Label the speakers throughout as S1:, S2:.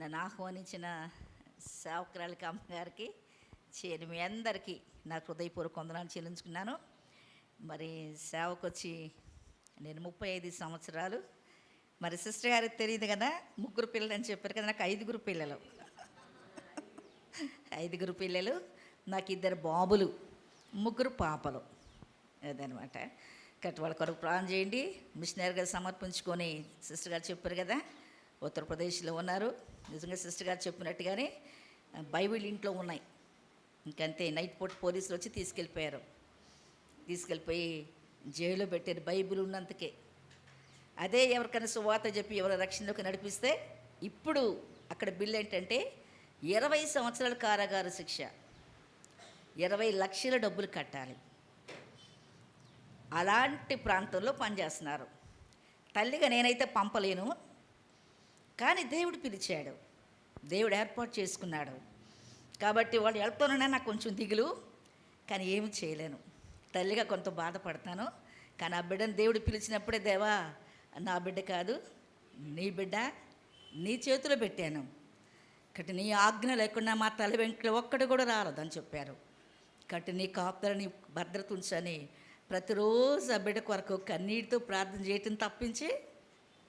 S1: నన్ను ఆహ్వానించిన సేవకురాలికి అమ్మగారికి మీ అందరికీ నా హృదయపూర్వక వందనాలు చెల్లించుకున్నాను. మరి సేవకు వచ్చి నేను 35 సంవత్సరాలు. మరి సిస్టర్ గారికి తెలియదు కదా, ముగ్గురు పిల్లలు అని చెప్పారు కదా, నాకు ఐదుగురు పిల్లలు. నాకు ఇద్దరు బాబులు, ముగ్గురు పాపలు. అదనమాట. కట్ వాళ్ళ కొరకు ప్రార్థన చేయండి. మిషనరీగా సమర్పించుకొని సిస్టర్ గారు చెప్పారు కదా, ఉత్తరప్రదేశ్లో ఉన్నారు. నిజంగా సిస్టర్ గారు చెప్పినట్టుగానే బైబిల్ ఇంట్లో ఉన్నాయి. ఇంకంతే, నైట్ పూట పోలీసులు వచ్చి తీసుకెళ్ళిపోయి జైల్లో పెట్టారు బైబిల్ ఉన్నంతకే. అదే ఎవరికైనా సువార్త చెప్పి ఎవరి రక్షణలోకి నడిపిస్తే ఇప్పుడు అక్కడ బిల్ ఏంటంటే 20 సంవత్సరాల కారాగార శిక్ష, 20 లక్షల డబ్బులు కట్టాలి. అలాంటి ప్రాంతంలో పనిచేస్తున్నారు. తల్లిగా నేనైతే పంపలేను, కానీ దేవుడు పిలిచాడు, దేవుడు ఏర్పాటు చేసుకున్నాడు. కాబట్టి వాళ్ళు వెళ్తానన్నా నాకు కొంచెం దిగులు, కానీ ఏమి చేయలేను. తల్లిగా కొంత బాధపడతాను. కానీ ఆ బిడ్డను దేవుడు పిలిచినప్పుడే, దేవా నా బిడ్డ కాదు, నీ బిడ్డ నీ చేతిలో పెట్టాను, కాబట్టి నీ ఆజ్ఞ లేకుండా మా తల్లి వెంటలో ఒక్కడు కూడా రాలేదని చెప్పారు. కాబట్టి నీ కాపుదలని భద్రత ఉంచని ప్రతిరోజు ఆ బిడ్డ కొరకు కన్నీటితో ప్రార్థన చేయటం తప్పించి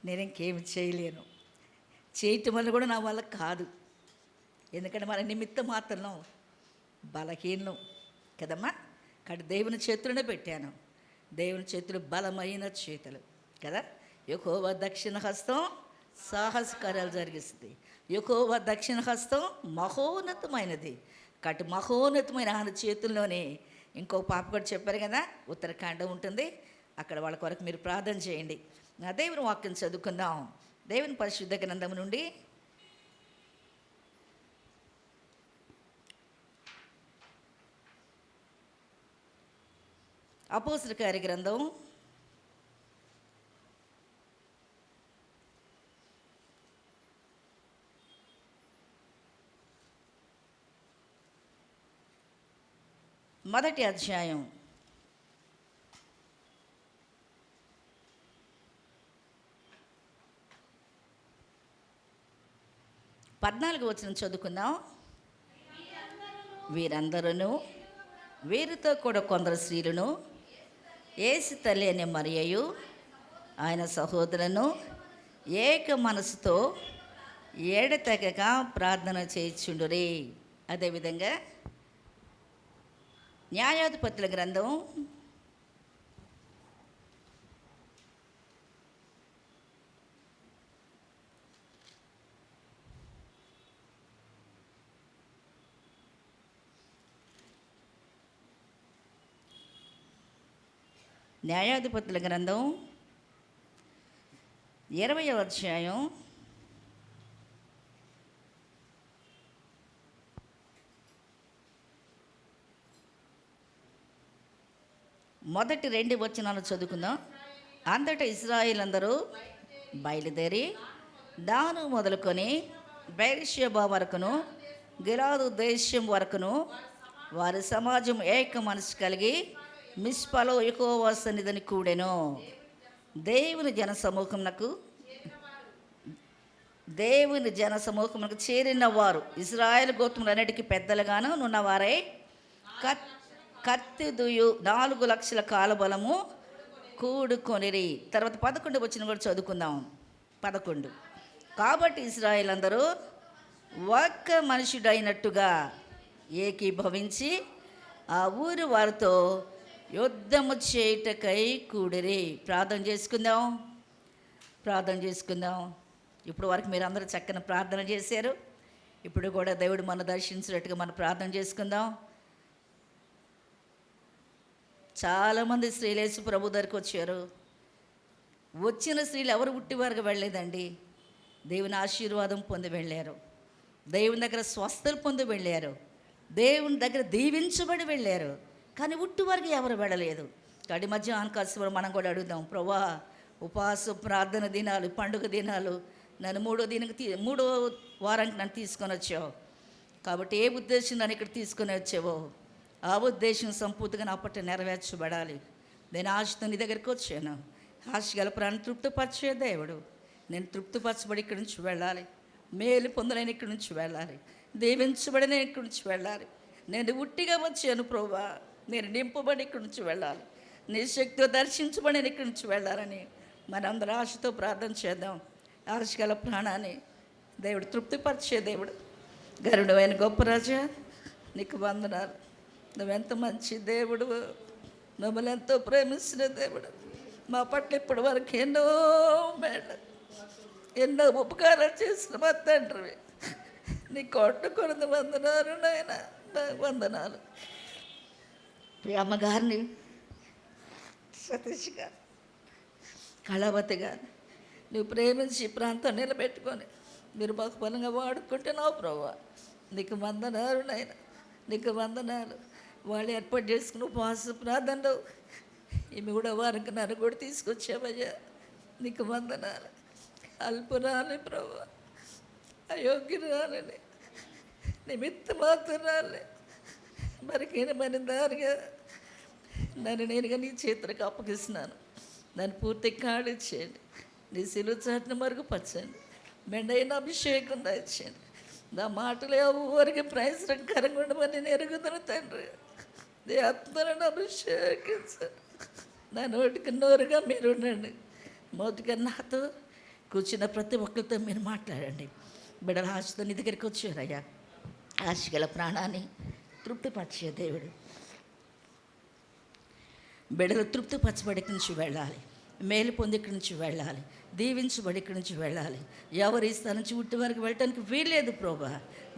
S1: నేను ఇంకేమి చేయలేను. చేయటం వల్ల కూడా నా వల్ల కాదు. ఎందుకంటే మన నిమిత్త మాత్రం బలహీనం కదమ్మా. కాబట్టి దేవుని చేతులనే పెట్టాను. దేవుని చేతులు బలమైన చేతులు కదా. యెహోవా దక్షిణ హస్తం సాహస కార్యాలు జరిగిస్తుంది. యెహోవా దక్షిణ హస్తం మహోన్నతమైనది. కాబట్టి మహోన్నతమైన ఆయన చేతుల్లోనే ఇంకో పాప కూడా చెప్పారు కదా, ఉత్తరాఖండ ఉంటుంది, అక్కడ వాళ్ళ కొరకు మీరు ప్రార్థన చేయండి. నా దేవుని వాక్యం చదువుకుందాం. దేవుని పరిశుద్ధ గ్రంథం నుండి అపోస్తలుల కార్య గ్రంథం 1వ అధ్యాయం 14వ వచనం చదువుకుందాం. వీరందరూ వీరితో కూడా కొందరు స్త్రీలను యేసు తల్లి అనే మరియయు ఆయన సహోదరులను ఏక మనసుతో ఏడతెగక ప్రార్థన చేయుచుండురి. అదేవిధంగా న్యాయాధిపతుల గ్రంథం 20వ అధ్యాయం 1-2 వచనాలు చదువుకుందాం. అంతటా ఇశ్రాయేలు అందరూ బయలుదేరి దాను మొదలుకొని బెయేర్షెబా వరకును గిలాదు దేశం వరకును వారి సమాజం ఏక మనసు కలిగి మిస్పాలో యెహోవా సన్నిధిని కూడెను. దేవుని జన సమూహమునకు చేరిన వారు ఇశ్రాయేలు గోత్రములన్నిటికీ పెద్దలుగాను నున్నవారై కత్తి దుయు 4 లక్షల కాలబలము కూడుకొనిరి. తర్వాత 11 వచ్చిన కూడా చదువుకుందాం. 11 కాబట్టి ఇశ్రాయేలు అందరూ ఒక్క మనుషుడైనట్టుగా ఏకీభవించి ఆ ఊరు వారితో యుద్ధము చేయుటకై కూడిరి. ప్రార్థన చేసుకుందాం. ఇప్పుడు వరకు మీరు అందరూ చక్కని ప్రార్థన చేశారు. ఇప్పుడు కూడా దేవుడు మనం దర్శించినట్టుగా మనం ప్రార్థన చేసుకుందాం. చాలామంది స్త్రీలు యేసు ప్రభు దగ్గరికి వచ్చారు. వచ్చిన స్త్రీలు ఎవరు ఉట్టివారుగా వెళ్ళలేదండి. దేవుని ఆశీర్వాదం పొంది వెళ్ళారు, దేవుని దగ్గర స్వస్థలు పొంది వెళ్ళారు, దేవుని దగ్గర దీవించబడి వెళ్ళారు. కానీ ఉట్టివారికి ఎవరు వెళ్ళలేదు. కడి మధ్య ఆన్కాల్సి మనం కూడా అడుగుదాం, ప్రభా ఉపవాస ప్రార్థన దినాలు, పండుగ దినాలు, నన్ను మూడో వారానికి నన్ను తీసుకొని వచ్చావు. కాబట్టి ఏ ఉద్దేశం నన్ను ఇక్కడ తీసుకొని వచ్చావో ఆ ఉద్దేశం సంపూర్తిగా నా పట్ల నెరవేర్చబడాలి. నేను ఆశతో నీ దగ్గరికి వచ్చాను. ఆశ గల ప్రాణం తృప్తిపరిచే దేవుడు. నేను తృప్తిపరచబడి ఇక్కడి నుంచి వెళ్ళాలి. మేలు పొందలేని ఇక్కడి నుంచి వెళ్ళాలి, దీవించబడిన ఇక్కడి నుంచి వెళ్ళాలి. నేను ఉట్టిగా వచ్చాను ప్రభువా, నేను నింపబడి ఇక్కడి నుంచి వెళ్ళాలి, నీ శక్తితో దర్శించబడి ఇక్కడి నుంచి వెళ్ళాలని మనందరూ ఆశతో ప్రార్థన చేద్దాం. ఆశగల ప్రాణాన్ని దేవుడు తృప్తిపరిచే దేవుడు, గరుడైన గొప్ప రాజా నీకు వందనాలు. నువ్వెంత మంచి దేవుడు, మమ్మల్ని ఎంతో ప్రేమించిన దేవుడు, మా పట్ల ఇప్పటి వరకు ఎన్నో మేళ్ళు, ఎన్నో ఉపకారాలు చేసిన మా తండ్రివి, నీ కొట్టుకొనది వందనాలు నాయన, వందనాలు. అమ్మగారిని, సతీష్ గారు, కళావతి గారు నువ్వు ప్రేమించి ఈ ప్రాంతం నిలబెట్టుకొని మీరు మాకు బలంగా వాడుకుంటున్నావు ప్రభువా, నీకు వందనాలు నాయన, నీకు వందనాలు. వాళ్ళు ఏర్పాటు చేసుకుని ఉపవాస ప్రార్థనలు ఈమె కూడా వారికి నన్ను కూడా తీసుకొచ్చావయ్యా, నీకు వందనాలు. అల్పురాలి ప్రభువా, అయోగ్యురాలని, నిమిత్త మాత్రాలి, మరికైనా మన దారిగా నన్ను నేనుగా నీ చేతులకు అప్పగిస్తున్నాను. నన్ను పూర్తి కాడిచ్చేయండి, నీ సిలువ చాటును మరుగుపరచండి, మెండైన అభిషేకం దాచేయండి. నా మాటలు ఎవరికి ప్రయత్నకరంగా ఉండమని నేను ఎరుగుతున్న తండ్రి, నీ ఆత్మలను అభిషేకించండి. నా నోటికి నోరుగా మీరు ఉండండి, మొదటిగా నాతో కూర్చున్న ప్రతి ఒక్కరితో మీరు మాట్లాడండి. బిడ్డల ఆశతో నీ దగ్గరికి వచ్చారయ్యా, ఆశగల ప్రాణాన్ని తృప్తిపరిచే దేవుడు. బిడ్డలు తృప్తిపరచబడి ఇక్కడి నుంచి వెళ్ళాలి, మేలు పొంది ఇక్కడి నుంచి వెళ్ళాలి, దీవించబడి ఇక్కడి నుంచి వెళ్ళాలి. ఎవరి స్థలం నుంచి ఉట్టి వరకు వెళ్ళటానికి వీల్లేదు ప్రభా.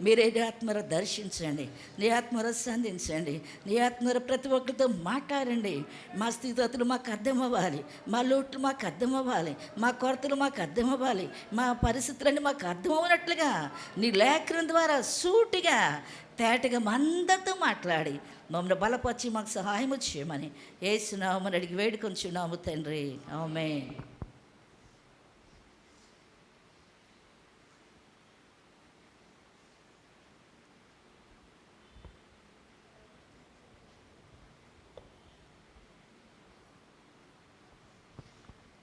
S1: మీరే నీ ఆత్మర దర్శించండి, నీ ఆత్మర సంధించండి, నీ ఆత్మర ప్రతి ఒక్కరితో మాట్లాడండి. మా స్థితిగతులు మాకు అర్థం అవ్వాలి, మా లోట్లు మాకు అర్థం అవ్వాలి, మా కొరతలు మాకు అర్థం అవ్వాలి, మా పరిస్థితులన్నీ మాకు అర్థం అవ్వనట్లుగా నీ లేఖనం ద్వారా సూటిగా తేటగా మా అందరితో మాట్లాడి మమ్మల్ని బలపరిచి మాకు సహాయం చేయమని యేసునామమున అడిగి వేడుకొంచున్నాము తండ్రి, ఆమేన్.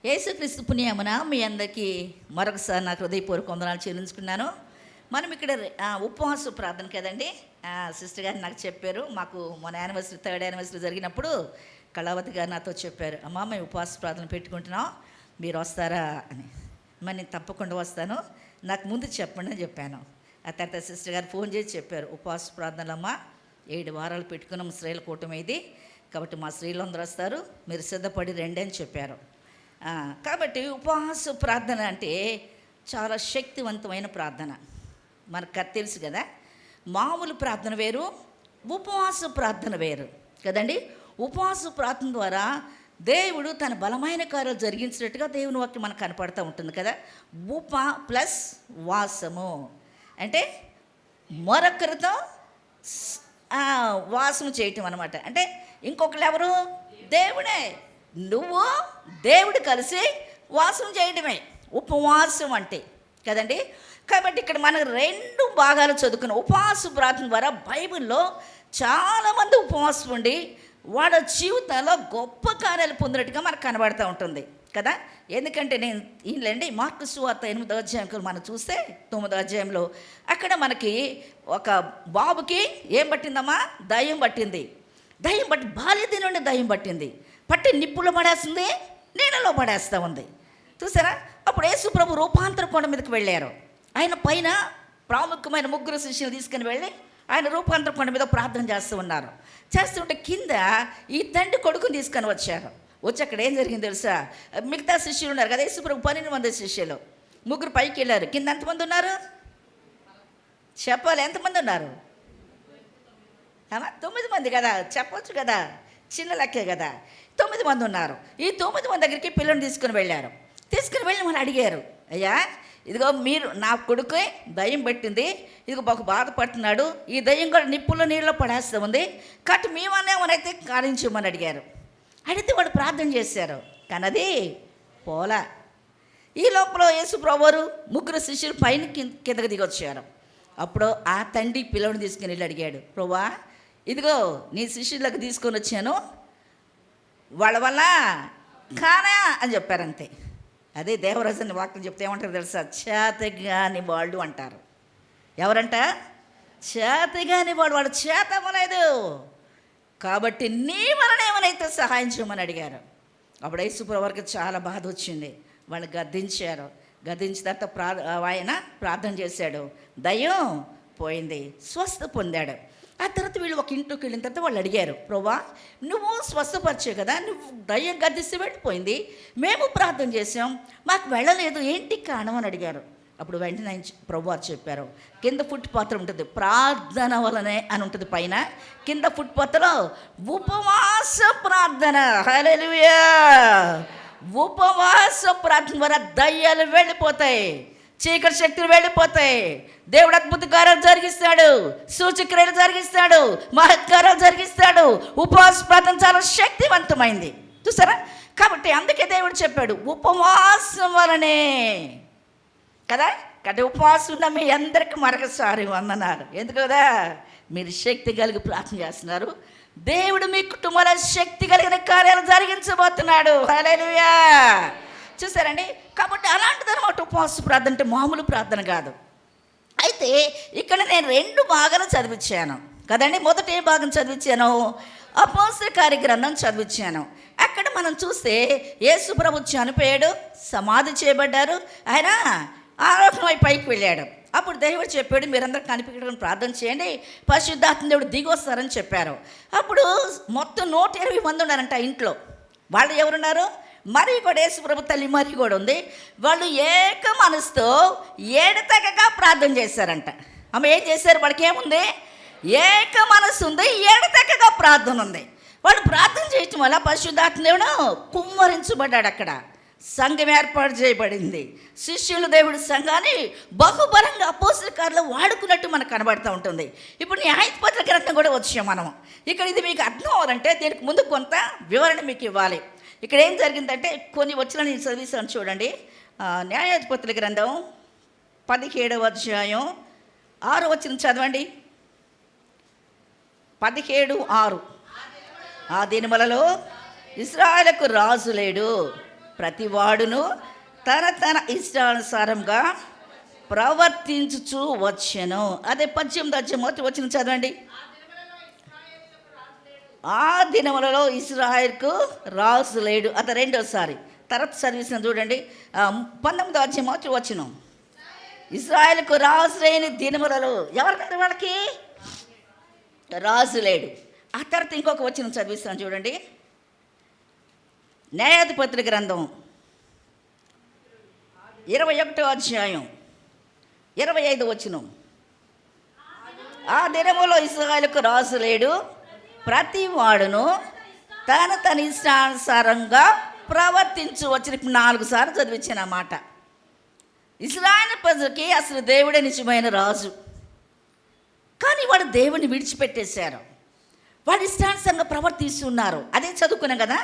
S1: యేసుక్రీస్తు పుణ్యమున మీ అందరికీ మరొకసారి నాకు హృదయపూర్వక వందనాలు చెల్లించుకున్నాను. మనం ఇక్కడ ఉపవాస ప్రార్థన కదండి. సిస్టర్ గారు నాకు చెప్పారు, మాకు మన యానివర్సరీ 3rd యానివర్సరీ జరిగినప్పుడు కళావతి గారు నాతో చెప్పారు, అమ్మ మేము ఉపవాస ప్రార్థన పెట్టుకుంటున్నాం, మీరు వస్తారా అని. మరి నేను తప్పకుండా వస్తాను, నాకు ముందు చెప్పండి అని చెప్పాను. ఆ తర్వాత సిస్టర్ గారు ఫోన్ చేసి చెప్పారు, ఉపవాస ప్రార్థనలమ్మ 7 వారాలు పెట్టుకున్నాం, స్త్రీల కూటమి ఇది, కాబట్టి మా స్త్రీలు అందరూ వస్తారు, మీరు సిద్ధపడి రండి అని చెప్పారు. కాబట్టి ఉపవాస ప్రార్థన అంటే చాలా శక్తివంతమైన ప్రార్థన. మనకు తెలుసు కదా, మామూలు ప్రార్థన వేరు, ఉపవాస ప్రార్థన వేరు కదండి. ఉపవాస ప్రార్థన ద్వారా దేవుడు తన బలమైన కార్యాలు జరిగించినట్టుగా దేవుని వాక్యం మనకు కనపడుతూ ఉంటుంది కదా. ఉప ప్లస్ వాసము అంటే మరొకరితో వాసము చేయటం అనమాట. అంటే ఇంకొకరు ఎవరు? దేవుడే. నువ్వు దేవుడు కలిసి వాసం చేయడమే ఉపవాసం అంటే కదండి. కాబట్టి ఇక్కడ మనకు 2 భాగాలు చదువుకున్న ఉపవాస ప్రార్థన ద్వారా బైబిల్లో చాలామంది ఉపవాసం ఉండి వాళ్ళ జీవితాల్లో గొప్ప కార్యాలు పొందినట్టుగా మనకు కనబడుతూ ఉంటుంది కదా. ఎందుకంటే నేను ఈయనలేండి మార్కు సువార్త 8వ అధ్యాయం మనం చూస్తే 9వ అధ్యాయంలో అక్కడ మనకి ఒక బాబుకి ఏం పట్టిందమ్మా? దయ్యం పట్టింది. దయ్యం పట్టి బాల్యది నుండి దయ్యం పట్టింది, పట్టి నిప్పులో పడేస్తుంది, నీళ్ళలో పడేస్తూ ఉంది. చూసారా? అప్పుడు యేసు ప్రభు రూపాంతర కొండ మీదకి వెళ్ళారు. ఆయన పైన ప్రాముఖ్యమైన 3 శిష్యులు తీసుకుని వెళ్ళి ఆయన రూపాంతర కొండ మీద ప్రార్థన చేస్తూ ఉన్నారు. చేస్తుంటే కింద ఈ తండ్రి కొడుకుని తీసుకొని వచ్చారు. వచ్చి అక్కడ ఏం జరిగింది తెలుసా? మిగతా శిష్యులు ఉన్నారు కదా, యేసు ప్రభు 12 మంది శిష్యులు, 3 పైకి వెళ్ళారు. కింద ఎంతమంది ఉన్నారు చెప్పాలి? ఎంతమంది ఉన్నారు? 9 మంది కదా, చెప్పొచ్చు కదా, చిన్న లెక్కే కదా. 9 మంది ఉన్నారు. ఈ 9 మంది దగ్గరికి పిల్లల్ని తీసుకుని వెళ్ళారు. తీసుకుని వెళ్ళి మనం అడిగారు, అయ్యా ఇదిగో మీరు నా కొడుకు దయ్యం పట్టింది, ఇదిగో బాగా బాధపడుతున్నాడు, ఈ దయ్యం కూడా నిప్పుల్లో నీళ్ళలో పడేస్తూ ఉంది, కాబట్టి మేమనేమనైతే కారించమని అడిగారు. అడిగితే వాడు ప్రార్థన చేశారు, కానీ అది పోలా. ఈ లోపల యేసు ప్రభువారు 3 శిష్యులు పైన కిందకి దిగొచ్చారు. అప్పుడు ఆ తండ్రి పిల్లల్ని తీసుకుని వెళ్ళి అడిగాడు, ప్రభువా ఇదిగో నీ శిష్యులకు తీసుకొని వచ్చాను, వాళ్ళ వల్ల కానా అని చెప్పారంతే. అదే దేవరాజుని వాక్యం చెప్తే ఏమంటారు తెలుసా? చేతగాని వాళ్ళు అంటారు. ఎవరంట? చేతగాని వాడు. వాడు చేత అవ్వలేదు కాబట్టి నీ వలన ఏమైనా సహాయం చేయమని అడిగారు. అప్పుడు యేసుప్రభువు వారికి చాలా బాధ వచ్చింది. వాళ్ళు గద్దించారు. గద్దించిన తర్వాత ఆయన ప్రార్థన చేశాడు. దయ్యం పోయింది, స్వస్థ పొందాడు. ఆ తర్వాత వీళ్ళు ఒక ఇంట్లోకి వెళ్ళిన తర్వాత వాళ్ళు అడిగారు, ప్రభువా నువ్వు స్వస్థపరిచావు కదా, నువ్వు దయ్యం గద్దిస్తే వెళ్ళిపోయింది, మేము ప్రార్థన చేసాం, మాకు వెళ్ళలేదు, ఏంటి కారణం అని అడిగారు. అప్పుడు వెంటనే ప్రభు వారు చెప్పారు, కింద ఫుట్పాత్ ఉంటుంది, ప్రార్థన వలనే అని ఉంటుంది పైన, కింద ఫుట్పాత్లో ఉపవాస ప్రార్థన. హల్లెలూయా! ఉపవాస ప్రార్థన ద్వారా దయ్యాలు వెళ్ళిపోతాయి, చీకటి శక్తులు వెళ్ళిపోతాయి. దేవుడు అద్భుత కార్యాలు జరిగిస్తాడు, సూచక్రియలు జరిగిస్తాడు, మహత్కార్యాలు జరిగిస్తాడు. ఉపవాస ప్రార్థన చాలా శక్తివంతమైంది, చూసారా? కాబట్టి అందుకే దేవుడు చెప్పాడు ఉపవాసం వలనే కదా. కాబట్టి ఉపవాసం ఉన్న మీ అందరికీ మరొకసారి వందనాలు. ఎందుకు కదా? మీరు శక్తి కలిగి ప్రార్థన చేస్తున్నారు. దేవుడు మీ కుటుంబాల శక్తి కలిగిన కార్యాలు జరిగించబోతున్నాడు. హల్లెలూయా! చూసారండి? కాబట్టి అలాంటిదన్నమాట ఉపవాస ప్రార్థన అంటే మామూలు ప్రార్థన కాదు. అయితే ఇక్కడ నేను 2 భాగాలు చదివించాను కదండి. మొదటి ఏ భాగం చదివించాను? అపోస్తలుల కార్యగ్రంథం చదివించాను. అక్కడ మనం చూస్తే యేసు ప్రభు చనిపోయాడు, సమాధి చేయబడ్డారు, ఆయన ఆరోహణమై పైకి వెళ్ళాడు. అప్పుడు దేవుడు చెప్పాడు, మీరందరూ కనిపించడం ప్రార్థన చేయండి, పరిశుద్ధాత్మ దేవుడు దిగి వస్తారని చెప్పారు. అప్పుడు మొత్తం 120 మంది ఉన్నారంట ఇంట్లో. వాళ్ళు ఎవరున్నారు? మరి కూడా యేసు ప్రభు తల్లి మరి కూడా ఉంది. వాళ్ళు ఏక మనసుతో ఏడతెగక ప్రార్థన చేశారంట. ఆమె ఏం చేశారు? వాళ్ళకి ఏముంది? ఏక మనసు ఉంది, ఏడతెగక ప్రార్థన ఉంది. వాళ్ళు ప్రార్థన చేయటం వల్ల పరిశుద్ధాత్మ దేవుడు కుమ్మరించబడ్డాడు. అక్కడ సంఘం ఏర్పాటు చేయబడింది. శిష్యులు దేవుడి సంఘాన్ని బహుబలంగా అపోస్తలుల కార్యాల్లో వాడుకున్నట్టు మనకు కనబడుతూ ఉంటుంది. ఇప్పుడు న్యాయాధిపతుల గ్రంథం కూడా వచ్చాం మనం. ఇక్కడ ఇది మీకు అర్థం అవ్వాలంటే దీనికి ముందు కొంత వివరణ మీకు ఇవ్వాలి. ఇక్కడ ఏం జరిగిందంటే కొన్ని వచ్చిన నేను చదివిస్తాను చూడండి. న్యాయాధిపతుల గ్రంథం 17వ అధ్యాయం 6వ వచనం చదవండి. 17:6. ఆ దినములలో ఇశ్రాయేలుకు రాజు లేడు, ప్రతివాడును తన తన ఇష్టానుసారంగా ప్రవర్తించుచూ వచ్చెను. అదే 18వ అధ్యాయం వచనం చదవండి. ఆ దినములలో ఇశ్రాయేలుకు రాజు లేడు. అది రెండోసారి. తర్వాత చదివిసిన చూడండి. 19వ అధ్యాయం వచనం. ఇశ్రాయేలుకు రాజు లేని దినములలో ఎవరికంటే వాళ్ళకి రాజు లేడు. ఆ తర్వాత ఇంకొక వచనం చదివిస్తాను చూడండి. న్యాయాధిపతుల గ్రంథం 21వ అధ్యాయం 25వ వచనం. ఆ దినములో ఇశ్రాయేలుకు రాజు లేడు, ప్రతి వాడును తన తన ఇష్టానుసారంగా ప్రవర్తించవచ్చు. 4 సార్లు చదివించాను అన్నమాట. ఇశ్రాయేలు ప్రజలకి అసలు దేవుడే నిజమైన రాజు, కానీ వాడు దేవుడిని విడిచిపెట్టేశారు. వాడు ఇష్టానుసారంగా ప్రవర్తిస్తున్నారు. అదే చదువుకున్నాం కదా.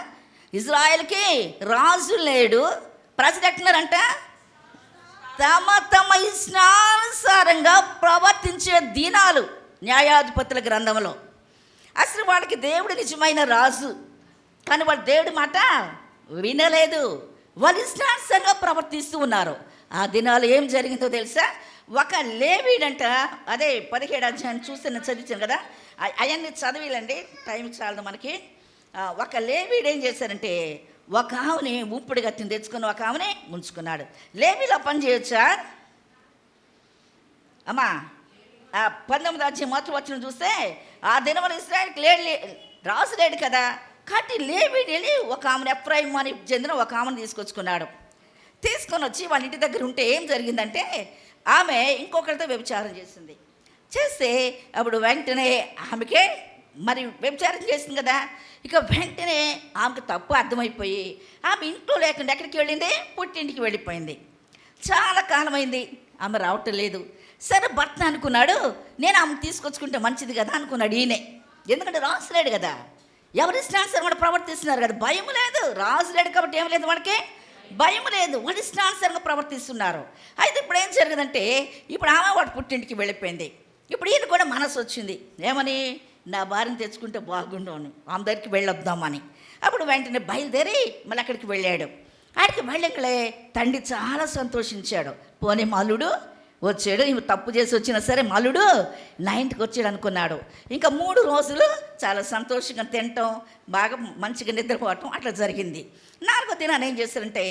S1: ఇజ్రాయెల్కి రాజు లేడు, ప్రజలు ఎట్టున్నారంట తమ తమ ఇష్టానుసారంగా ప్రవర్తించే దినాలు. న్యాయాధిపతుల గ్రంథంలో అసలు వాళ్ళకి దేవుడు నిజమైన రాజు, కానీ వాళ్ళు దేవుడి మాట వినలేదు, వాళ్ళు ఇష్టానుసారంగా ప్రవర్తిస్తూ ఉన్నారు. ఆ దినాలు ఏం జరిగిందో తెలుసా? ఒక లేవీడంట, అదే 17వ అధ్యాయం చూస్తే నేను చదివించాను కదా, అవన్నీ చదివిలండి, టైం చాలదు మనకి. ఒక లేవీడు ఏం చేశారంటే ఒక ఆవుని ఉంపుడు గత్తిని తెచ్చుకుని ఒక ఆవుని ఉంచుకున్నాడు. లేవీలో పని చేయొచ్చా అమ్మా? 19వ అధ్యాయం మొదటి వచనం చూస్తే ఆ దినమున ఇశ్రాయేలుకి రాజు లేడు కదా, కాబట్టి లేవీడు వెళ్ళి ఒక ఆమెను ఎఫ్రాయిము అని చెందిన ఒక ఆమెను తీసుకొచ్చుకున్నాడు. తీసుకొని వచ్చి వాళ్ళ ఇంటి దగ్గర ఉంటే ఏం జరిగిందంటే ఆమె ఇంకొకరితో వ్యభిచారం చేసింది. చేస్తే అప్పుడు వెంటనే ఆమెకే మరి వ్యభిచారం చేసింది కదా, ఇక వెంటనే ఆమెకు తప్పు అర్థమైపోయి ఆమె ఇంట్లో లేకుండా ఎక్కడికి వెళ్ళింది? పుట్టింటికి వెళ్ళిపోయింది. చాలా కాలమైంది, ఆమె రావటం లేదు. సరే భర్త అనుకున్నాడు, నేను ఆమె తీసుకొచ్చుకుంటే మంచిది కదా అనుకున్నాడు ఈయనే. ఎందుకంటే రాజు లేడు కదా, ఎవరి ఇష్టానుసారం కూడా ప్రవర్తిస్తున్నారు కదా, భయం లేదు. రాజు లేడు కాబట్టి ఏం లేదు, వాడికి భయం లేదు, వాడి ఇష్టానుసారంగా ప్రవర్తిస్తున్నారు. అయితే ఇప్పుడు ఏం జరిగిందంటే ఇప్పుడు ఆమె వాడు పుట్టింటికి వెళ్ళిపోయింది. ఇప్పుడు ఈయన కూడా మనసు వచ్చింది, ఏమని? నా భార్యను తెచ్చుకుంటే బాగుండవును, ఆమె దగ్గరికి వెళ్ళొద్దామని. అప్పుడు వెంటనే బయలుదేరి మళ్ళీ అక్కడికి వెళ్ళాడు. ఆడికి వెళ్ళకలే తండ్రి చాలా సంతోషించాడు. పోనీ మల్లుడు వచ్చాడు, ఇవి తప్పు చేసి వచ్చినా సరే మల్లుడు నా ఇంటికి వచ్చాడు అనుకున్నాడు. ఇంకా 3 రోజులు చాలా సంతోషంగా తినటం, బాగా మంచిగా నిద్రపోవటం అట్లా జరిగింది. 4వ దినాన్ని ఏం చేశారంటే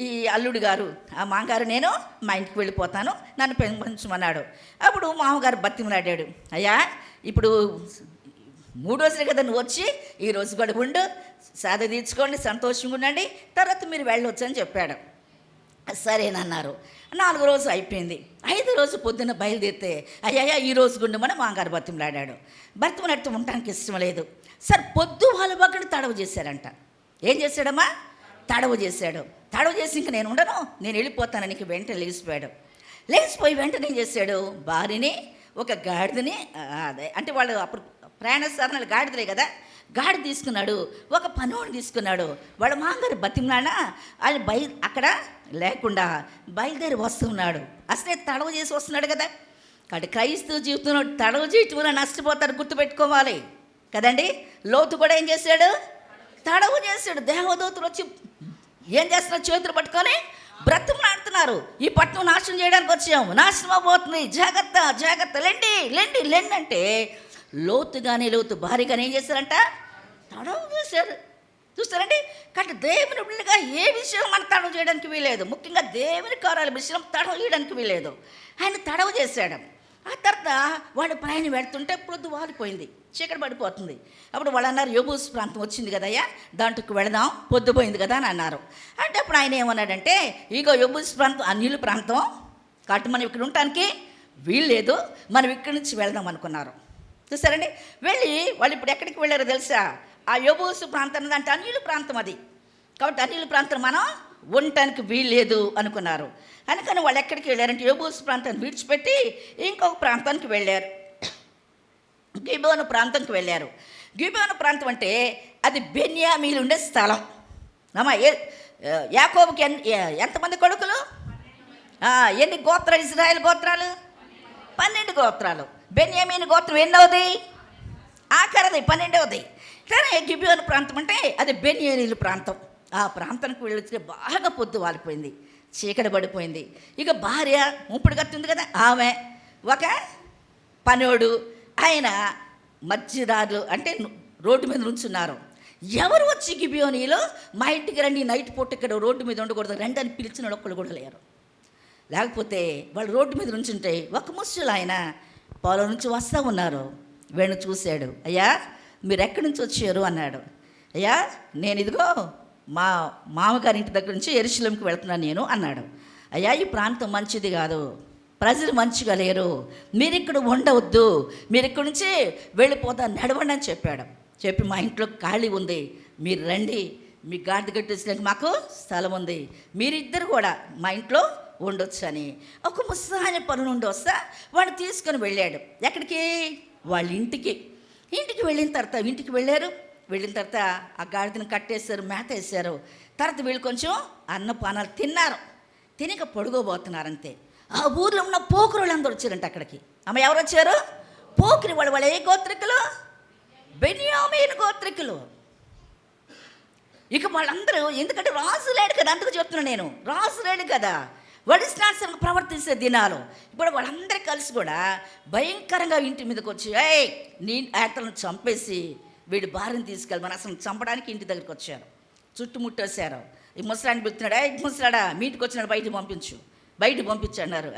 S1: ఈ అల్లుడు గారు, ఆ మామగారు నేను మా ఇంటికి వెళ్ళిపోతాను, నన్ను పెంచమన్నాడు. అప్పుడు మామగారు బతిమలాడాడు, అయ్యా ఇప్పుడు 3 రోజులే కదా నువ్వు వచ్చి, ఈ రోజు కూడా ఉండు, సాధ తీర్చుకోండి, సంతోషంగా ఉండండి, తర్వాత మీరు వెళ్ళొచ్చు అని చెప్పాడు. సరేనన్నారు. 4వ రోజు అయిపోయింది. 5వ రోజు పొద్దున్న బయలుదేరితే అయ్యా ఈ రోజు గుండు మన మామగారు బతిమలాడాడు. బతిమలాడుతూ ఉండటానికి ఇష్టం లేదు. సరే పొద్దు వాళ్ళ పక్కన తడవ చేశారంట. ఏం చేశాడమ్మా? తడవ చేశాడు. తడవ చేసి ఇంక నేను ఉండను, నేను వెళ్ళిపోతానని ఇంక వెంటనే లేచిపోయి వెంటనే ఏం చేశాడు, భార్యని ఒక గాడిదని, అదే అంటే వాళ్ళు అప్పుడు ప్రయాణ సాధనాలు గాడిదలే కదా, గాడి తీసుకున్నాడు, ఒక పనివాడిని తీసుకున్నాడు. వాళ్ళ మామగారు బతిమలాడా ఆయన అక్కడ లేకుండా బయలుదేరి వస్తున్నాడు. అసలే తడవ చేసి వస్తున్నాడు కదా. కాబట్టి క్రైస్తవ జీవితంలో తడవ చేయటం వల్ల నష్టపోతాడు, గుర్తుపెట్టుకోవాలి కదండి. లోతు కూడా ఏం చేశాడు? తడవ చేశాడు. దేవదూతలు వచ్చి ఏం చేస్తున్నారు? చేతులు పట్టుకొని బ్రతిమలాడుతున్నారు, ఈ పట్టణం నాశనం చేయడానికి వచ్చాము, నాశనం అవబోతుంది, జాగ్రత్త జాగ్రత్త, లెండి అంటే లోతు భారీగానే ఏం చేశారంట? తడవ చేశారు. చూస్తారండి. కాబట్టి దేవుని బిడ్డగా ఏ విషయం మన తడవ చేయడానికి వీలేదు. ముఖ్యంగా దేవుని కార్యాల విషయం తడవ చేయడానికి వీలేదు. ఆయన తడవ చేశాడు. ఆ తర్వాత వాళ్ళు ప్రయాణం పెడుతుంటే పొద్దు వాలిపోయింది, చీకటి పడిపోతుంది. అప్పుడు వాళ్ళు అన్నారు, యెబూసు ప్రాంతం వచ్చింది కదయ్యా, దాంట్లోకి వెళదాం, పొద్దుపోయింది కదా అని అన్నారు. అంటే అప్పుడు ఆయన ఏమన్నాడంటే, ఇగో యెబూసు ప్రాంతం అన్యుల ప్రాంతం, కాబట్టి మనం ఇక్కడ ఉండటానికి వీలు లేదు, మనం ఇక్కడి నుంచి వెళదాం అనుకున్నారు. చూసారండి. వెళ్ళి వాళ్ళు ఇప్పుడు ఎక్కడికి వెళ్ళారో తెలుసా? ఆ యెబూసు ప్రాంతం అంటే అన్యుల ప్రాంతం అది. కాబట్టి అన్యుల ప్రాంతం మనం ఉండటానికి వీల్లేదు అనుకున్నారు. అందుకని వాళ్ళు ఎక్కడికి వెళ్ళారంటే యెబూసు ప్రాంతాన్ని విడిచిపెట్టి ఇంకొక ప్రాంతానికి వెళ్ళారు. గిబియోను ప్రాంతానికి వెళ్ళారు. గిబియోను ప్రాంతం అంటే అది బెన్యామీలు ఉండే స్థలం. అమ్మా, యాకోబుకి ఎంతమంది కొడుకులు? ఎన్ని గోత్రాలు? ఇశ్రాయేలు గోత్రాలు 12 గోత్రాలు. బెన్యామీను గోత్రం ఎన్నోది? ఆఖరిది 12వది. కానీ గిబియోను ప్రాంతం అంటే అది బెన్యామీలు ప్రాంతం. ఆ ప్రాంతానికి వెళ్ళొచ్చి బాగా పొద్దు వాలిపోయింది, చీకటి పడిపోయింది. ఇక భార్య ముప్పుడు కత్తుంది కదా, ఆమె ఒక పనోడు, ఆయన మధ్యదారులు అంటే రోడ్డు మీద నుంచున్నారు. ఎవరు వచ్చి గిబియోనీలో మా ఇంటికి రండి, నైట్ పూట ఇక్కడ రోడ్డు మీద ఉండకూడదు రండి అని పిలిచిన ఒక్కళ్ళు కూడా లేరు. లేకపోతే వాళ్ళు రోడ్డు మీద నుంచుంటే ఒక ముసలు ఆయన పొలం నుంచి వస్తూ ఉన్నారు. వీళ్ళని చూశాడు. అయ్యా మీరు ఎక్కడి నుంచి వచ్చారు అన్నాడు. అయ్యా నేను ఇదిగో మా మామగారి ఇంటి దగ్గర నుంచి యెరూషలేముకి వెళ్తున్నాను నేను అన్నాడు. అయ్యా ఈ ప్రాంతం మంచిది కాదు, ప్రజలు మంచిగా లేరు, మీరు ఇక్కడ ఉండవద్దు, మీరు ఇక్కడి నుంచి వెళ్ళిపోతా, నడవండి అని చెప్పాడు. చెప్పి మా ఇంట్లో ఖాళీ ఉంది, మీరు రండి, మీ గాడిద కట్టేసినాక మాకు స్థలం ఉంది, మీరిద్దరు కూడా మా ఇంట్లో ఉండొచ్చు అని. ఒక ముసాని పని నుండి వస్తా వాడు తీసుకొని వెళ్ళాడు. ఎక్కడికి? వాళ్ళ ఇంటికి వెళ్ళిన తర్వాత వెళ్ళిన తర్వాత ఆ గాడిదను కట్టేశారు, మేత వేశారు. తర్వాత వీళ్ళు కొంచెం అన్నపానాలు తిన్నారు, తినక పొడుగోబోతున్నారు అంతే. ఆ ఊర్లో ఉన్న పోకురులు అందరూ వచ్చారంట అక్కడికి. అమ్మ ఎవరు వచ్చారు? పోకిరి వాళ్ళు. వాళ్ళు ఏ గోత్రికులు? బెన్యామీను గోత్రికులు. ఇక వాళ్ళందరూ, ఎందుకంటే రాజు లేడు కదా, అందుకు చెప్తున్నాను నేను, రాజు లేడు కదా, వడిస్నాసంగా ప్రవర్తించే దినాలు. ఇప్పుడు వాళ్ళందరూ కలిసి కూడా భయంకరంగా ఇంటి మీదకి వచ్చి నీ ఏతలను చంపేసి వీడి భార్యను తీసుకెళ్ళమని అసలు చంపడానికి ఇంటి దగ్గరికి వచ్చారు. చుట్టుముట్టేశారు. ఈ ముసలాన్ని పిలుస్తున్నాడు, ముసలాడా మీ ఇంటికి వచ్చినాడు, బయటికి పంపించు అన్నారు.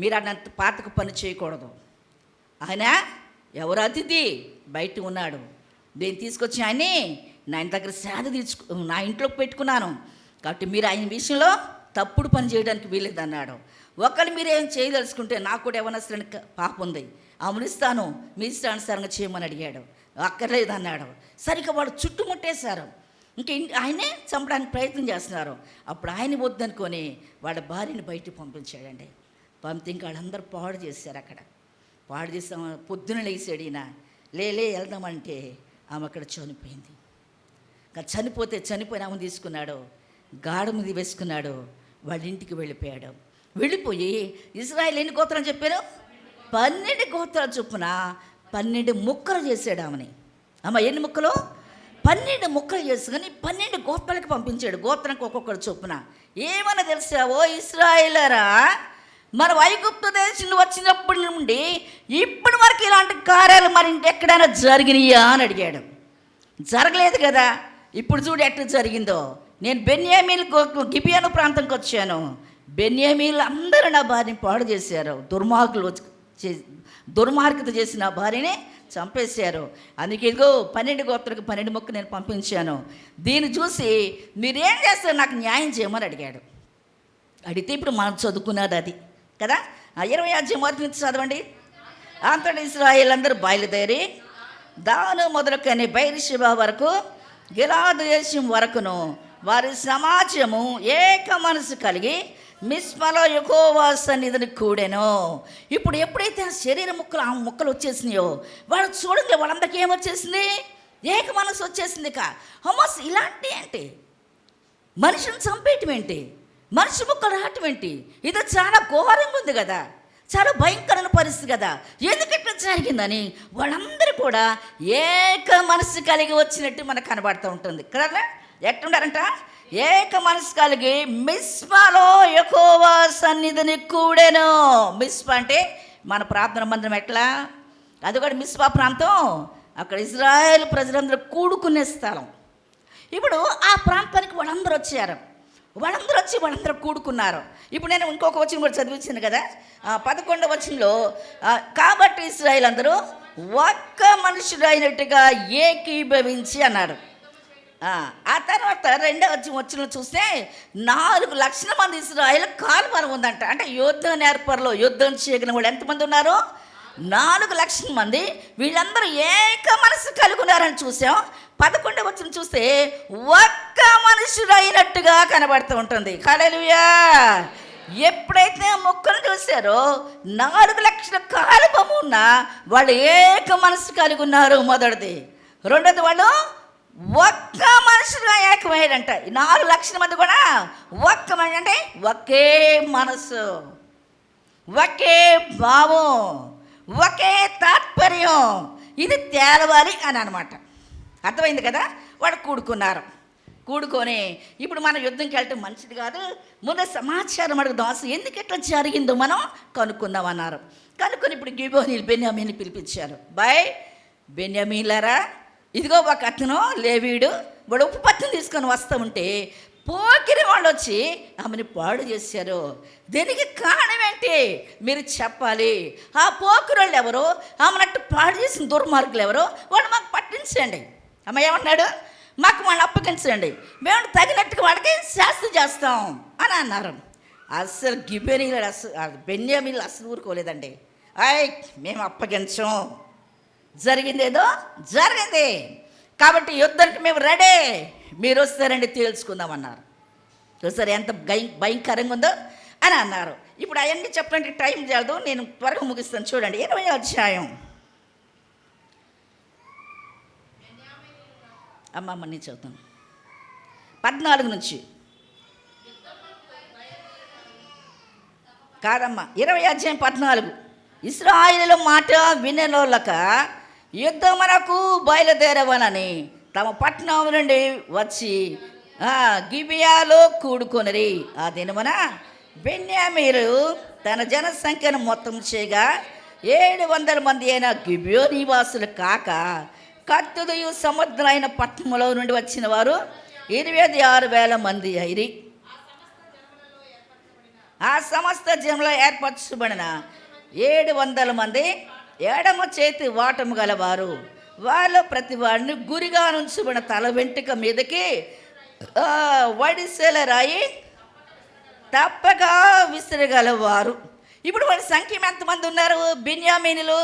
S1: మీరు అన్నంత పాతకు పని చేయకూడదు. ఆయన ఎవరు? అతిథి, బయట ఉన్నాడు. నేను తీసుకొచ్చి ఆయన్ని నా దగ్గర సేద నా ఇంట్లోకి పెట్టుకున్నాను, కాబట్టి మీరు ఆయన విషయంలో తప్పుడు పని చేయడానికి వీలేదు అన్నాడు. ఒకళ్ళు మీరేం చేయదలుచుకుంటే నాకు కూడా యవ్వనస్తులని పాప ఉంది, అమరిస్తాను, మీ ఇష్టానుసారంగా చేయమని అడిగాడు. అక్కర్లేదు అన్నాడు. సరిగ్గా వాళ్ళు చుట్టుముట్టేశారు, ఇంక ఆయనే చంపడానికి ప్రయత్నం చేస్తున్నారు. అప్పుడు ఆయన వద్దనుకొని వాళ్ళ భార్యని బయటికి పంపించాడండి. ఇంక వాళ్ళందరూ పాడు చేశారు. అక్కడ పాడు చేస్తాం. పొద్దున లేచాడు ఈయన, వెళ్దామంటే ఆమె అక్కడ చనిపోయింది. చనిపోయిన ఆమె తీసుకున్నాడు, గాఢ మీద వేసుకున్నాడు, వాళ్ళ ఇంటికి వెళ్ళిపోయాడు. వెళ్ళిపోయి ఇశ్రాయేలు ఎన్ని గోత్రాలు చెప్పారు? 12 గోత్రాలు చొప్పున 12 ముక్కలు చేశాడు ఆమెని. అమ్మ ఎన్ని ముక్కలు? 12 ముక్కలు చేసుకుని 12 గోత్రాలకు పంపించాడు. గోత్రానికి ఒక్కొక్కరు చొప్పున. ఏమన్నా తెలుసా, ఓ ఇశ్రాయేలరా, మన ఐగుప్తు దేశంలో వచ్చినప్పటి నుండి ఇప్పటి వరకు ఇలాంటి కార్యాలు మరి ఎక్కడైనా జరిగినాయా అని అడిగాడు. జరగలేదు కదా. ఇప్పుడు చూడు ఎట్లా జరిగిందో. నేను బెన్యామీన్ గిబియోను ప్రాంతంకి వచ్చాను. బెన్యామీన్లు అందరూ నా భార్యని పాడు చేశారు. దుర్మార్గత చేసి నా భార్యని చంపేశారు. అందుకే ఇదిగో 12 గోత్రాలకు 12 మొక్క నేను పంపించాను. దీన్ని చూసి మీరేం చేస్తారు, నాకు న్యాయం చేయమని అడిగాడు. అడిగితే ఇప్పుడు మనం చదువుకున్నది అది కదా. 20 అధ్యాయం మొదటి నుంచి చదవండి. అంతటి ఇశ్రాయేలు అందరూ బయలుదేరి దాను మొదలుకొని బెయేర్షెబా వరకు గిలాదు దేశం వరకును వారి సమాజము ఏక మనసు కలిగి మిస్పాలో యెహోవా సన్నిధిని కూడెను. ఇప్పుడు ఎప్పుడైతే ఆ శరీర ముక్కలు ఆ ముక్కలు వచ్చేసినాయో వాళ్ళు చూడండి, వాళ్ళందరికీ ఏమొచ్చేసింది, ఏక మనసు వచ్చేసింది. హమాస్ ఇలాంటి ఏంటి, మనిషిని చంపేయటం ఏంటి, మనిషి ముక్కలు రావటం ఏంటి, ఇది చాలా ఘోరంగా ఉంది కదా, చాలా భయంకరమైన పరిస్థితి కదా, ఎందుకు ఇట్లా జరిగిందని వాళ్ళందరూ కూడా ఏక మనసు కలిగి వచ్చినట్టు మనకు కనబడుతూ ఉంటుంది కదా. ఎట్లుండారంట, ఏక మనసు కలిగి మిస్పాలో యెహోవా సన్నిధిని కూడెను. మిస్పా అంటే మన ప్రార్థన మందిరం ఎట్లా, అది కూడా మిస్పా ప్రాంతం, అక్కడ ఇజ్రాయేల్ ప్రజలందరూ కూడుకునే స్థలం. ఇప్పుడు ఆ ప్రాంతానికి వాళ్ళందరూ వచ్చారు. వాళ్ళందరూ కూడుకున్నారు. ఇప్పుడు నేను ఇంకొక వచనం కూడా చదివించాను కదా, 11వ వచనంలో కాబట్టి ఇశ్రాయేలు అందరూ ఒక్క మనుషుడైనట్టుగా ఏకీభవించి అన్నాడు. ఆ తర్వాత 2వ వచనం చూస్తే 4 లక్షల మంది ఇశ్రాయేలు కాల్వరం ఉందంట. అంటే యుద్ధ నేర్పరలో యుద్ధం చేయగలిగిన వాళ్ళు ఎంతమంది ఉన్నారు, 4 లక్షల మంది. వీళ్ళందరూ ఏక మనసు కలిగి ఉన్నారని చూసాం. 11వ వచనం చూస్తే ఒక్క మనుషుడైనట్టుగా కనబడుతూ ఉంటుంది. హల్లెలూయా. ఎప్పుడైతే మొక్కలు చూశారో 4 లక్షల కాలుబము ఉన్న వాళ్ళు ఏక మనసు కలిగి ఉన్నారు. మొదటిది. రెండోది, వాళ్ళు ఒక్క మనుషులుగా ఏకమయ్యారంట. 4 లక్షల మంది కూడా ఒక్క మనిషి, అంటే ఒకే మనసు, ఒకే భావం, ఒకే తాత్పర్యం, ఇది తేలవాలి అని అనమాట. అర్థమైంది కదా. వాడు కూడుకొని ఇప్పుడు మనం యుద్ధంకి వెళ్ళటం మంచిది కాదు, ముందు సమాచారం అడుగుదాం, అసలు ఎందుకు ఎట్లా జరిగిందో మనం కనుక్కుందాం అన్నారు. కనుక్కొని ఇప్పుడు గిబియోనీలు బెన్యామీన్ని పిలిపించారు. బెన్యామీన్లారా, ఇదిగో ఒక అతను లేవీయుడు, వాడు ఉప్పు పత్తిని తీసుకొని వస్తూ ఉంటే పోకిరి వాళ్ళు వచ్చి ఆమెను పాడు చేశారు. దీనికి కారణం ఏంటి మీరు చెప్పాలి. ఆ పోకిరి వాళ్ళు ఎవరు, ఆమెనట్టు పాడు చేసిన దుర్మార్గులు ఎవరు, వాడు మాకు పట్టించండి. అమ్మ ఏమన్నాడు, మాకు వాళ్ళని అప్పగించండి, మేము తగినట్టుగా వాళ్ళకి శాస్త్రి చేస్తాం అని అన్నారు. అసలు బెన్యామీన్లు అసలు ఊరుకోలేదండి. మేము అప్పగించం, జరిగిందేదో జరిగింది కాబట్టి యుద్ధానికి మేము రెడీ, మీరు వస్తారండి తేల్చుకుందామన్నారు. చూసారు ఎంత భయంకరంగా ఉందో అని అన్నారు. ఇప్పుడు అవన్నీ చెప్పడానికి టైం చాలదు, నేను త్వరగా ముగిస్తాను. చూడండి 20వ అధ్యాయం. అమ్మమ్మ నేను చదువుతాను 14 నుంచి. కాదమ్మా, 20వ అధ్యాయం 14. ఇశ్రాయేలు మాట వినలోలక యుద్ధమునకు బయలుదేరవనని తమ పట్టణం నుండి వచ్చి గిబియాలో కూడుకొనిరి. ఆ దినమున బెన్యామీను తన జనసంఖ్యను మొత్తం చేయగా 700 మంది అయిన గిబియో నివాసులు కాక కత్తుదయు సముద్రమైన పట్టణంలో నుండి వచ్చిన వారు 26,000 మంది అయిరి. ఆ సమస్త జనంలో ఏర్పరచబడిన 700 మంది ఎడమ చేతి వాటము గలవారు. వాళ్ళు ప్రతి వాడిని గురిగా నుంచబడిన తల వెంట్రుక మీదకి వడిసెల రాయి తప్పక విసిరగలవారు. ఇప్పుడు వాళ్ళ సంఖ్య ఎంతమంది ఉన్నారు, బెన్యామీనులు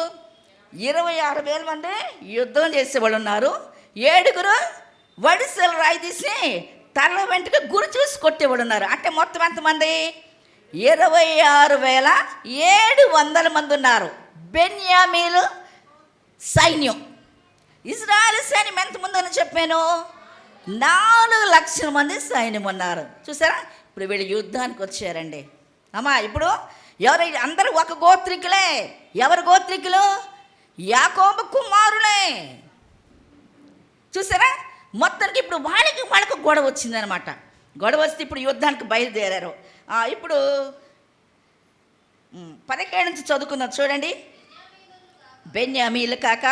S1: 26,000 మంది యుద్ధం చేసేవాళ్ళు ఉన్నారు. 7 వడిసెల రాయి తీసి తల వెంట్రుక గురి చూసి కొట్టేవాడు ఉన్నారు. అంటే మొత్తం ఎంతమంది, 26,700 మంది ఉన్నారు. బెన్యామీను సైన్యం. ఇశ్రాయేలు సైన్యం ఎంతమంది అని చెప్పాను, 4 లక్షల మంది సైన్యం ఉన్నారు. చూసారా, ఇప్పుడు వీళ్ళు యుద్ధానికి వచ్చారండి. అమ్మా ఇప్పుడు ఎవరు, అందరూ ఒక గోత్రికులే. ఎవరు గోత్రికులు, యాకోబు కుమారులే. చూసారా, మొత్తానికి ఇప్పుడు వాళ్ళకు గొడవ వచ్చిందనమాట. గొడవ వస్తే ఇప్పుడు యుద్ధానికి బయలుదేరారు. ఇప్పుడు 17 నుంచి చదువుకుందాం చూడండి. బెన్యామీలు కాక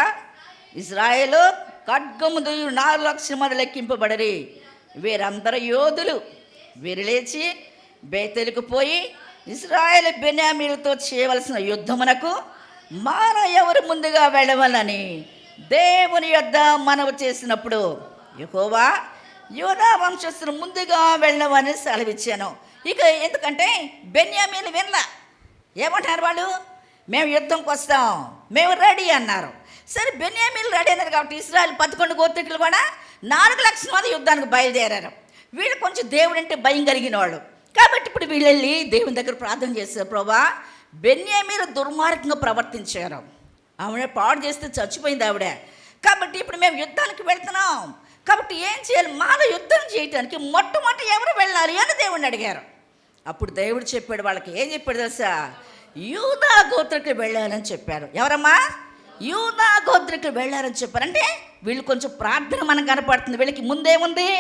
S1: ఇశ్రాయేలు ఖడ్గము దూయు 4 లక్షల మంది లెక్కింపబడరి. వీరందరూ యోధులు. వీరు లేచి బేతేలుకు పోయి ఇశ్రాయేలు బెన్యామీలతో చేయవలసిన యుద్ధమునకు ఎవరు ముందుగా వెళ్ళవాలని దేవుని యొద్ద మనవి చేసినప్పుడు యెహోవా యూదా వంశస్థులు ముందుగా వెళ్ళవని సెలవిచ్చాను. ఇక ఎందుకంటే బెన్యామీలు వినలా. ఏమంటారు వాళ్ళు? మేము యుద్ధంకి వస్తాం, మేము రెడీ అన్నారు. సరే బెన్యామీలు రెడీ అన్నారు కాబట్టి ఇశ్రాయేలు 11 గోత్రికులు కూడా 4 లక్షల మంది యుద్ధానికి బయలుదేరారు. వీళ్ళు కొంచెం దేవుడు అంటే భయం కలిగిన వాళ్ళు కాబట్టి ఇప్పుడు వీళ్ళు వెళ్ళి దేవుని దగ్గర ప్రార్థన చేశారు. ప్రభా, బెన్యామీలు దుర్మార్గంగా ప్రవర్తించారు, ఆవిడ పాడు చేస్తే చచ్చిపోయింది ఆవిడ. కాబట్టి ఇప్పుడు మేము యుద్ధానికి వెళ్తున్నాం, కాబట్టి ఏం చేయాలి? మాలో యుద్ధం చేయడానికి మొట్టమొదటి ఎవరు వెళ్ళాలి అని దేవుడిని అడిగారు. అప్పుడు దేవుడు చెప్పాడు వాళ్ళకి. ఏం చెప్పాడు తెలుసా? యూదా గోత్రికి వెళ్ళాలని చెప్పారు. ఎవరమ్మా? యూదా గోత్రికి వెళ్ళారని చెప్పారు. అంటే వీళ్ళు కొంచెం ప్రార్థన మనకు కనపడుతుంది. వీళ్ళకి ముందేముంది?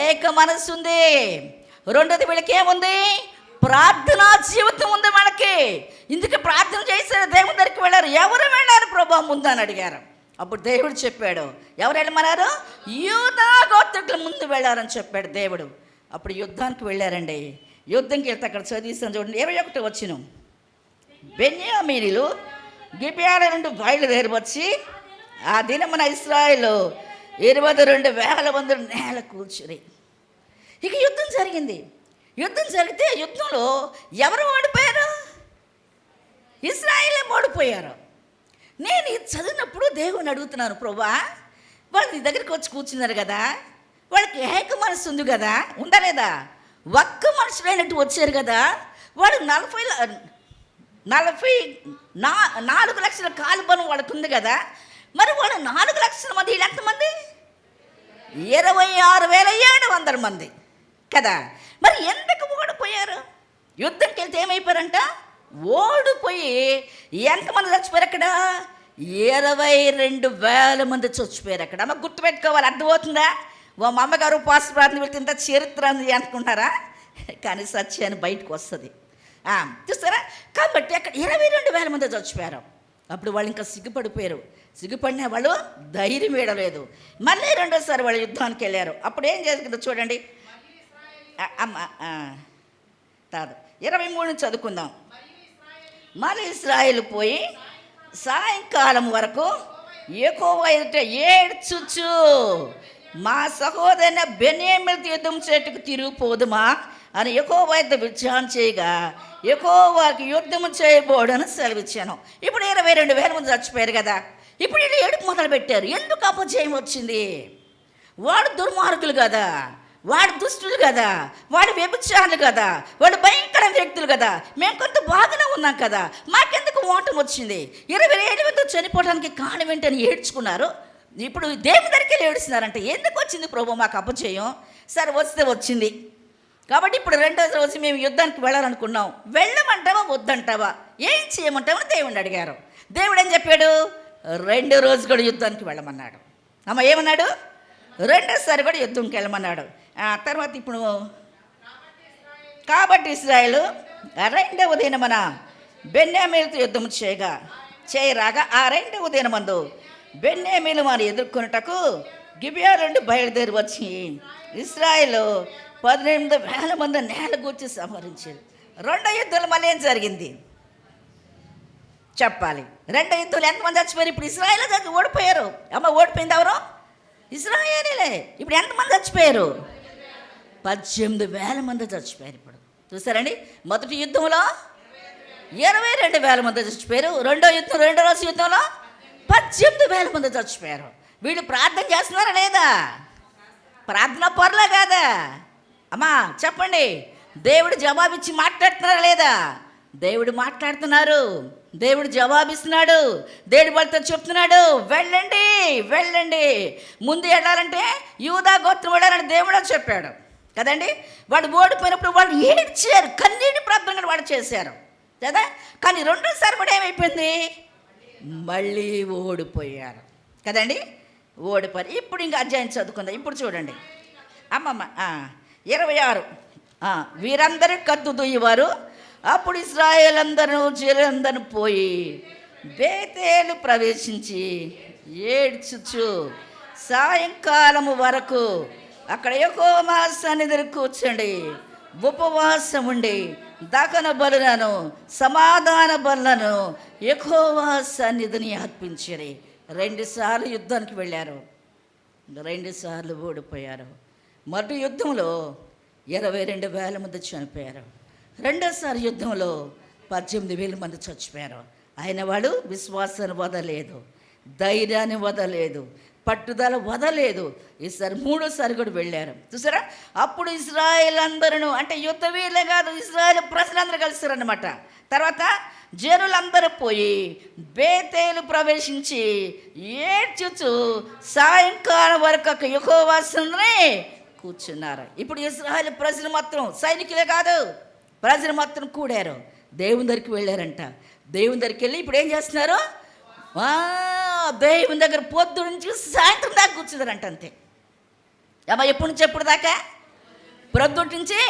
S1: ఏక మనస్సు ఉంది. రెండోది వీళ్ళకి ఏముంది? ప్రార్థనా జీవితం ఉంది మనకి. ఇందుకు ప్రార్థన చేశారు, దేవుని దగ్గరికి వెళ్ళారు. ఎవరు వెళ్ళారు ప్రభా ముందు అని అడిగారు. అప్పుడు దేవుడు చెప్పాడు, ఎవరు వెళ్ళమన్నారు? యూదా గోత్రికులు ముందు వెళ్ళారని చెప్పాడు దేవుడు. అప్పుడు యుద్ధానికి వెళ్ళారండి. యుద్ధంకి వెళ్తే అక్కడ చదివిస్తాను చూడండి. 21 వచనం. బెన్యామీనీలు గిబియాల నుండి బయలుదేరి వచ్చి ఆ దినమున ఇశ్రాయేలు 22,000 మంది నేల కూర్చుని. ఇక యుద్ధం జరిగింది. యుద్ధం జరిగితే యుద్ధంలో ఎవరు ఓడిపోయారు? ఇశ్రాయేలే ఓడిపోయారు. నేను ఇది చదివినప్పుడు దేవుని అడుగుతున్నాను, ప్రభా వాళ్ళు నీ దగ్గరికి వచ్చి కూర్చున్నారు కదా, వాళ్ళకి ఏక మనసు ఉంది కదా, ఉందా లేదా? ఒక్క మనుషులైనట్టు వచ్చారు కదా. వాడు 44 లక్షల కాలుబలం వాళ్ళకు ఉంది కదా. మరి వాళ్ళు 4 లక్షల మంది, వీళ్ళు ఎంతమంది? 26,700 మంది కదా. మరి ఎందుకు ఓడిపోయారు? యుద్ధంకి వెళ్తే ఏమైపోయారంట? ఓడిపోయి ఎంతమంది చచ్చిపోయారు అక్కడ? 22,000 మంది చచ్చిపోయారు అక్కడ. అమ్మ గుర్తుపెట్టుకోవాలి, అర్థమవుతుందా? మా అమ్మగారు ఉపవాస ప్రార్థన వెళ్తే ఇంత చరిత్ర అని అనుకుంటారా? కానీ సత్యాన్ని బయటకు వస్తుంది, చూస్తారా? కాబట్టి అక్కడ 22,000 మంది చచ్చిపోయారు. అప్పుడు వాళ్ళు ఇంకా సిగ్గుపడిపోయారు. సిగ్గుపడిన వాళ్ళు ధైర్యం వేయలేదు. మళ్ళీ రెండోసారి వాళ్ళు యుద్ధానికి వెళ్ళారు. అప్పుడు ఏం జరిగిందో చూడండి. కాదు, 23 నుంచి చదువుకుందాం. మళ్ళీ ఇశ్రాయేలు పోయి సాయంకాలం వరకు యెహోవా ఎదుట ఏడ్చుచు, మా సహోదరుని బెన్యామీనుతో యుద్ధం చేటుకు తిరిగిపోదుమా అని యెహోవా ఎదుట విచారణ చేయగా యెహోవాకి యుద్ధము చేయబోడని సెలవిచ్చాను. ఇప్పుడు 22,000 మంది చచ్చిపోయారు కదా. ఇప్పుడు వీళ్ళు ఏడుపు మొదలు పెట్టారు. ఎందుకు అపజయం వచ్చింది? వాడు దుర్మార్గులు కదా, వాడు దుష్టులు కదా, వాడు వ్యభిచారులు కదా, వాడు భయంకర వ్యక్తులు కదా. మేము కొంత బాగానే ఉన్నాం కదా, మాకెందుకు ఓటమి వచ్చింది? 27 మంది చనిపోవడానికి కారణం ఏంటని ఏడ్చుకున్నారు. ఇప్పుడు దేవుని దగ్గరికి ఏడుస్తున్నారంటే ఎందుకు వచ్చింది ప్రభు మాకు అపజయం? సరే వస్తే వచ్చింది కాబట్టి ఇప్పుడు రెండో రోజు మేము యుద్ధానికి వెళ్ళాలనుకున్నాం. వెళ్ళమంటావా వద్దంటావా, ఏం చేయమంటావని దేవుడిని అడిగారు. దేవుడు ఏం చెప్పాడు? 2 రోజు కూడా యుద్ధానికి వెళ్ళమన్నాడు. అమ్మ ఏమన్నాడు? 2వ కూడా యుద్ధంకి వెళ్ళమన్నాడు. తర్వాత ఇప్పుడు కాబట్టి ఇశ్రాయేలు 2వ దినమున బెన్యామీనుతో యుద్ధం చేయరాగా ఆ 2వ దినమందు బెన్యామీను వారిని ఎదుర్కొనుటకు గిబియా నుండి బయలుదేరి వచ్చి ఇశ్రాయేలు 18,000 మంది నేల కూర్చి సంహరించారు. 2వ యుద్ధంలో మళ్ళీ ఏం జరిగింది చెప్పాలి. 2వ యుద్ధంలో ఎంతమంది చచ్చిపోయారు? ఇప్పుడు ఇశ్రాయేలు ఓడిపోయారు. అమ్మ ఓడిపోయింది ఎవరు? ఇశ్రాయేలీలే. ఇప్పుడు ఎంతమంది చచ్చిపోయారు? 18,000 మంది చచ్చిపోయారు. ఇప్పుడు చూసారండి, మొదటి యుద్ధంలో 22,000 మంది చచ్చిపోయారు. రెండో రోజు యుద్ధంలో 18,000 మంది చచ్చిపోయారు. వీళ్ళు ప్రార్థన చేస్తున్నారా లేదా? ప్రార్థన పొరలే కాదా? అమ్మా చెప్పండి, దేవుడు జవాబిచ్చి మాట్లాడుతున్నారా లేదా? దేవుడు మాట్లాడుతున్నారు, దేవుడు జవాబిస్తున్నాడు. దేవుడు వాళ్ళతో చెప్తున్నాడు, వెళ్ళండి వెళ్ళండి. ముందు వెళ్ళాలంటే యూదా గోత్రం వెళ్ళాలని దేవుడు చెప్పాడు కదండి. వాడు ఓడిపోయినప్పుడు వాళ్ళు ఏడ్చారు, కన్నీటి ప్రార్థన వాడు చేశారు కదా. కానీ రెండోసారి కూడా ఏమైపోయింది? మళ్ళీ ఓడిపోయారు కదండి. ఓడిపోయారు. ఇప్పుడు ఇంకా అధ్యాయం చదువుకుందాం. ఇప్పుడు చూడండి అమ్మమ్మ 26. వీరందరూ కత్తి దుయ్యవారు. అప్పుడు ఇశ్రాయేలు అందరూ జనులందరూ పోయి బేతేలు ప్రవేశించి ఏడ్చుచు సాయంకాలము వరకు అక్కడ యెహోవా సన్నిధిని కూర్చోండి ఉపవాసం ఉండి దహన బలులను సమాధాన బలులను యెహోవా సన్నిధిని అర్పించిరి. 2 సార్లు యుద్ధానికి వెళ్ళారు, 2 సార్లు ఓడిపోయారు. మొదటి యుద్ధంలో 22,000 మంది చనిపోయారు. రెండోసారి యుద్ధంలో 18,000 మంది చచ్చిపోయారు. ఆయన వాడు విశ్వాసాన్ని వదలేదు, ధైర్యాన్ని వదలేదు, పట్టుదల వదలేదు. ఈసారి 3సారి కూడా వెళ్ళారు. చూసారా? అప్పుడు ఇశ్రాయేల్ అందరూ, అంటే యుద్ధ వీరులే కాదు, ఇశ్రాయేల్ ప్రజలందరూ కలిసారనమాట. తర్వాత జనులందరూ పోయి బేతేలు ప్రవేశించి ఏడ్చుచు సాయంకాలం వరకు యెహోవా సన్నిధిని కూర్చున్నారు. ఇప్పుడు ఇశ్రాయేల్ ప్రజలు మాత్రం, సైనికులే కాదు, ప్రజలు మాత్రం కూడారు, దేవుని దగ్గరికి వెళ్ళారంట. దేవుని దగ్గరికి వెళ్ళి ఇప్పుడు ఏం చేస్తున్నారు? దేవుని దగ్గర పొద్దు నుంచి సాయంత్రం దాకా కూర్చున్నారంట. అంతే అమ్మా, ఎప్పటి నుంచి ఎప్పుడు దాకా? ప్రొద్దుటి నుంచి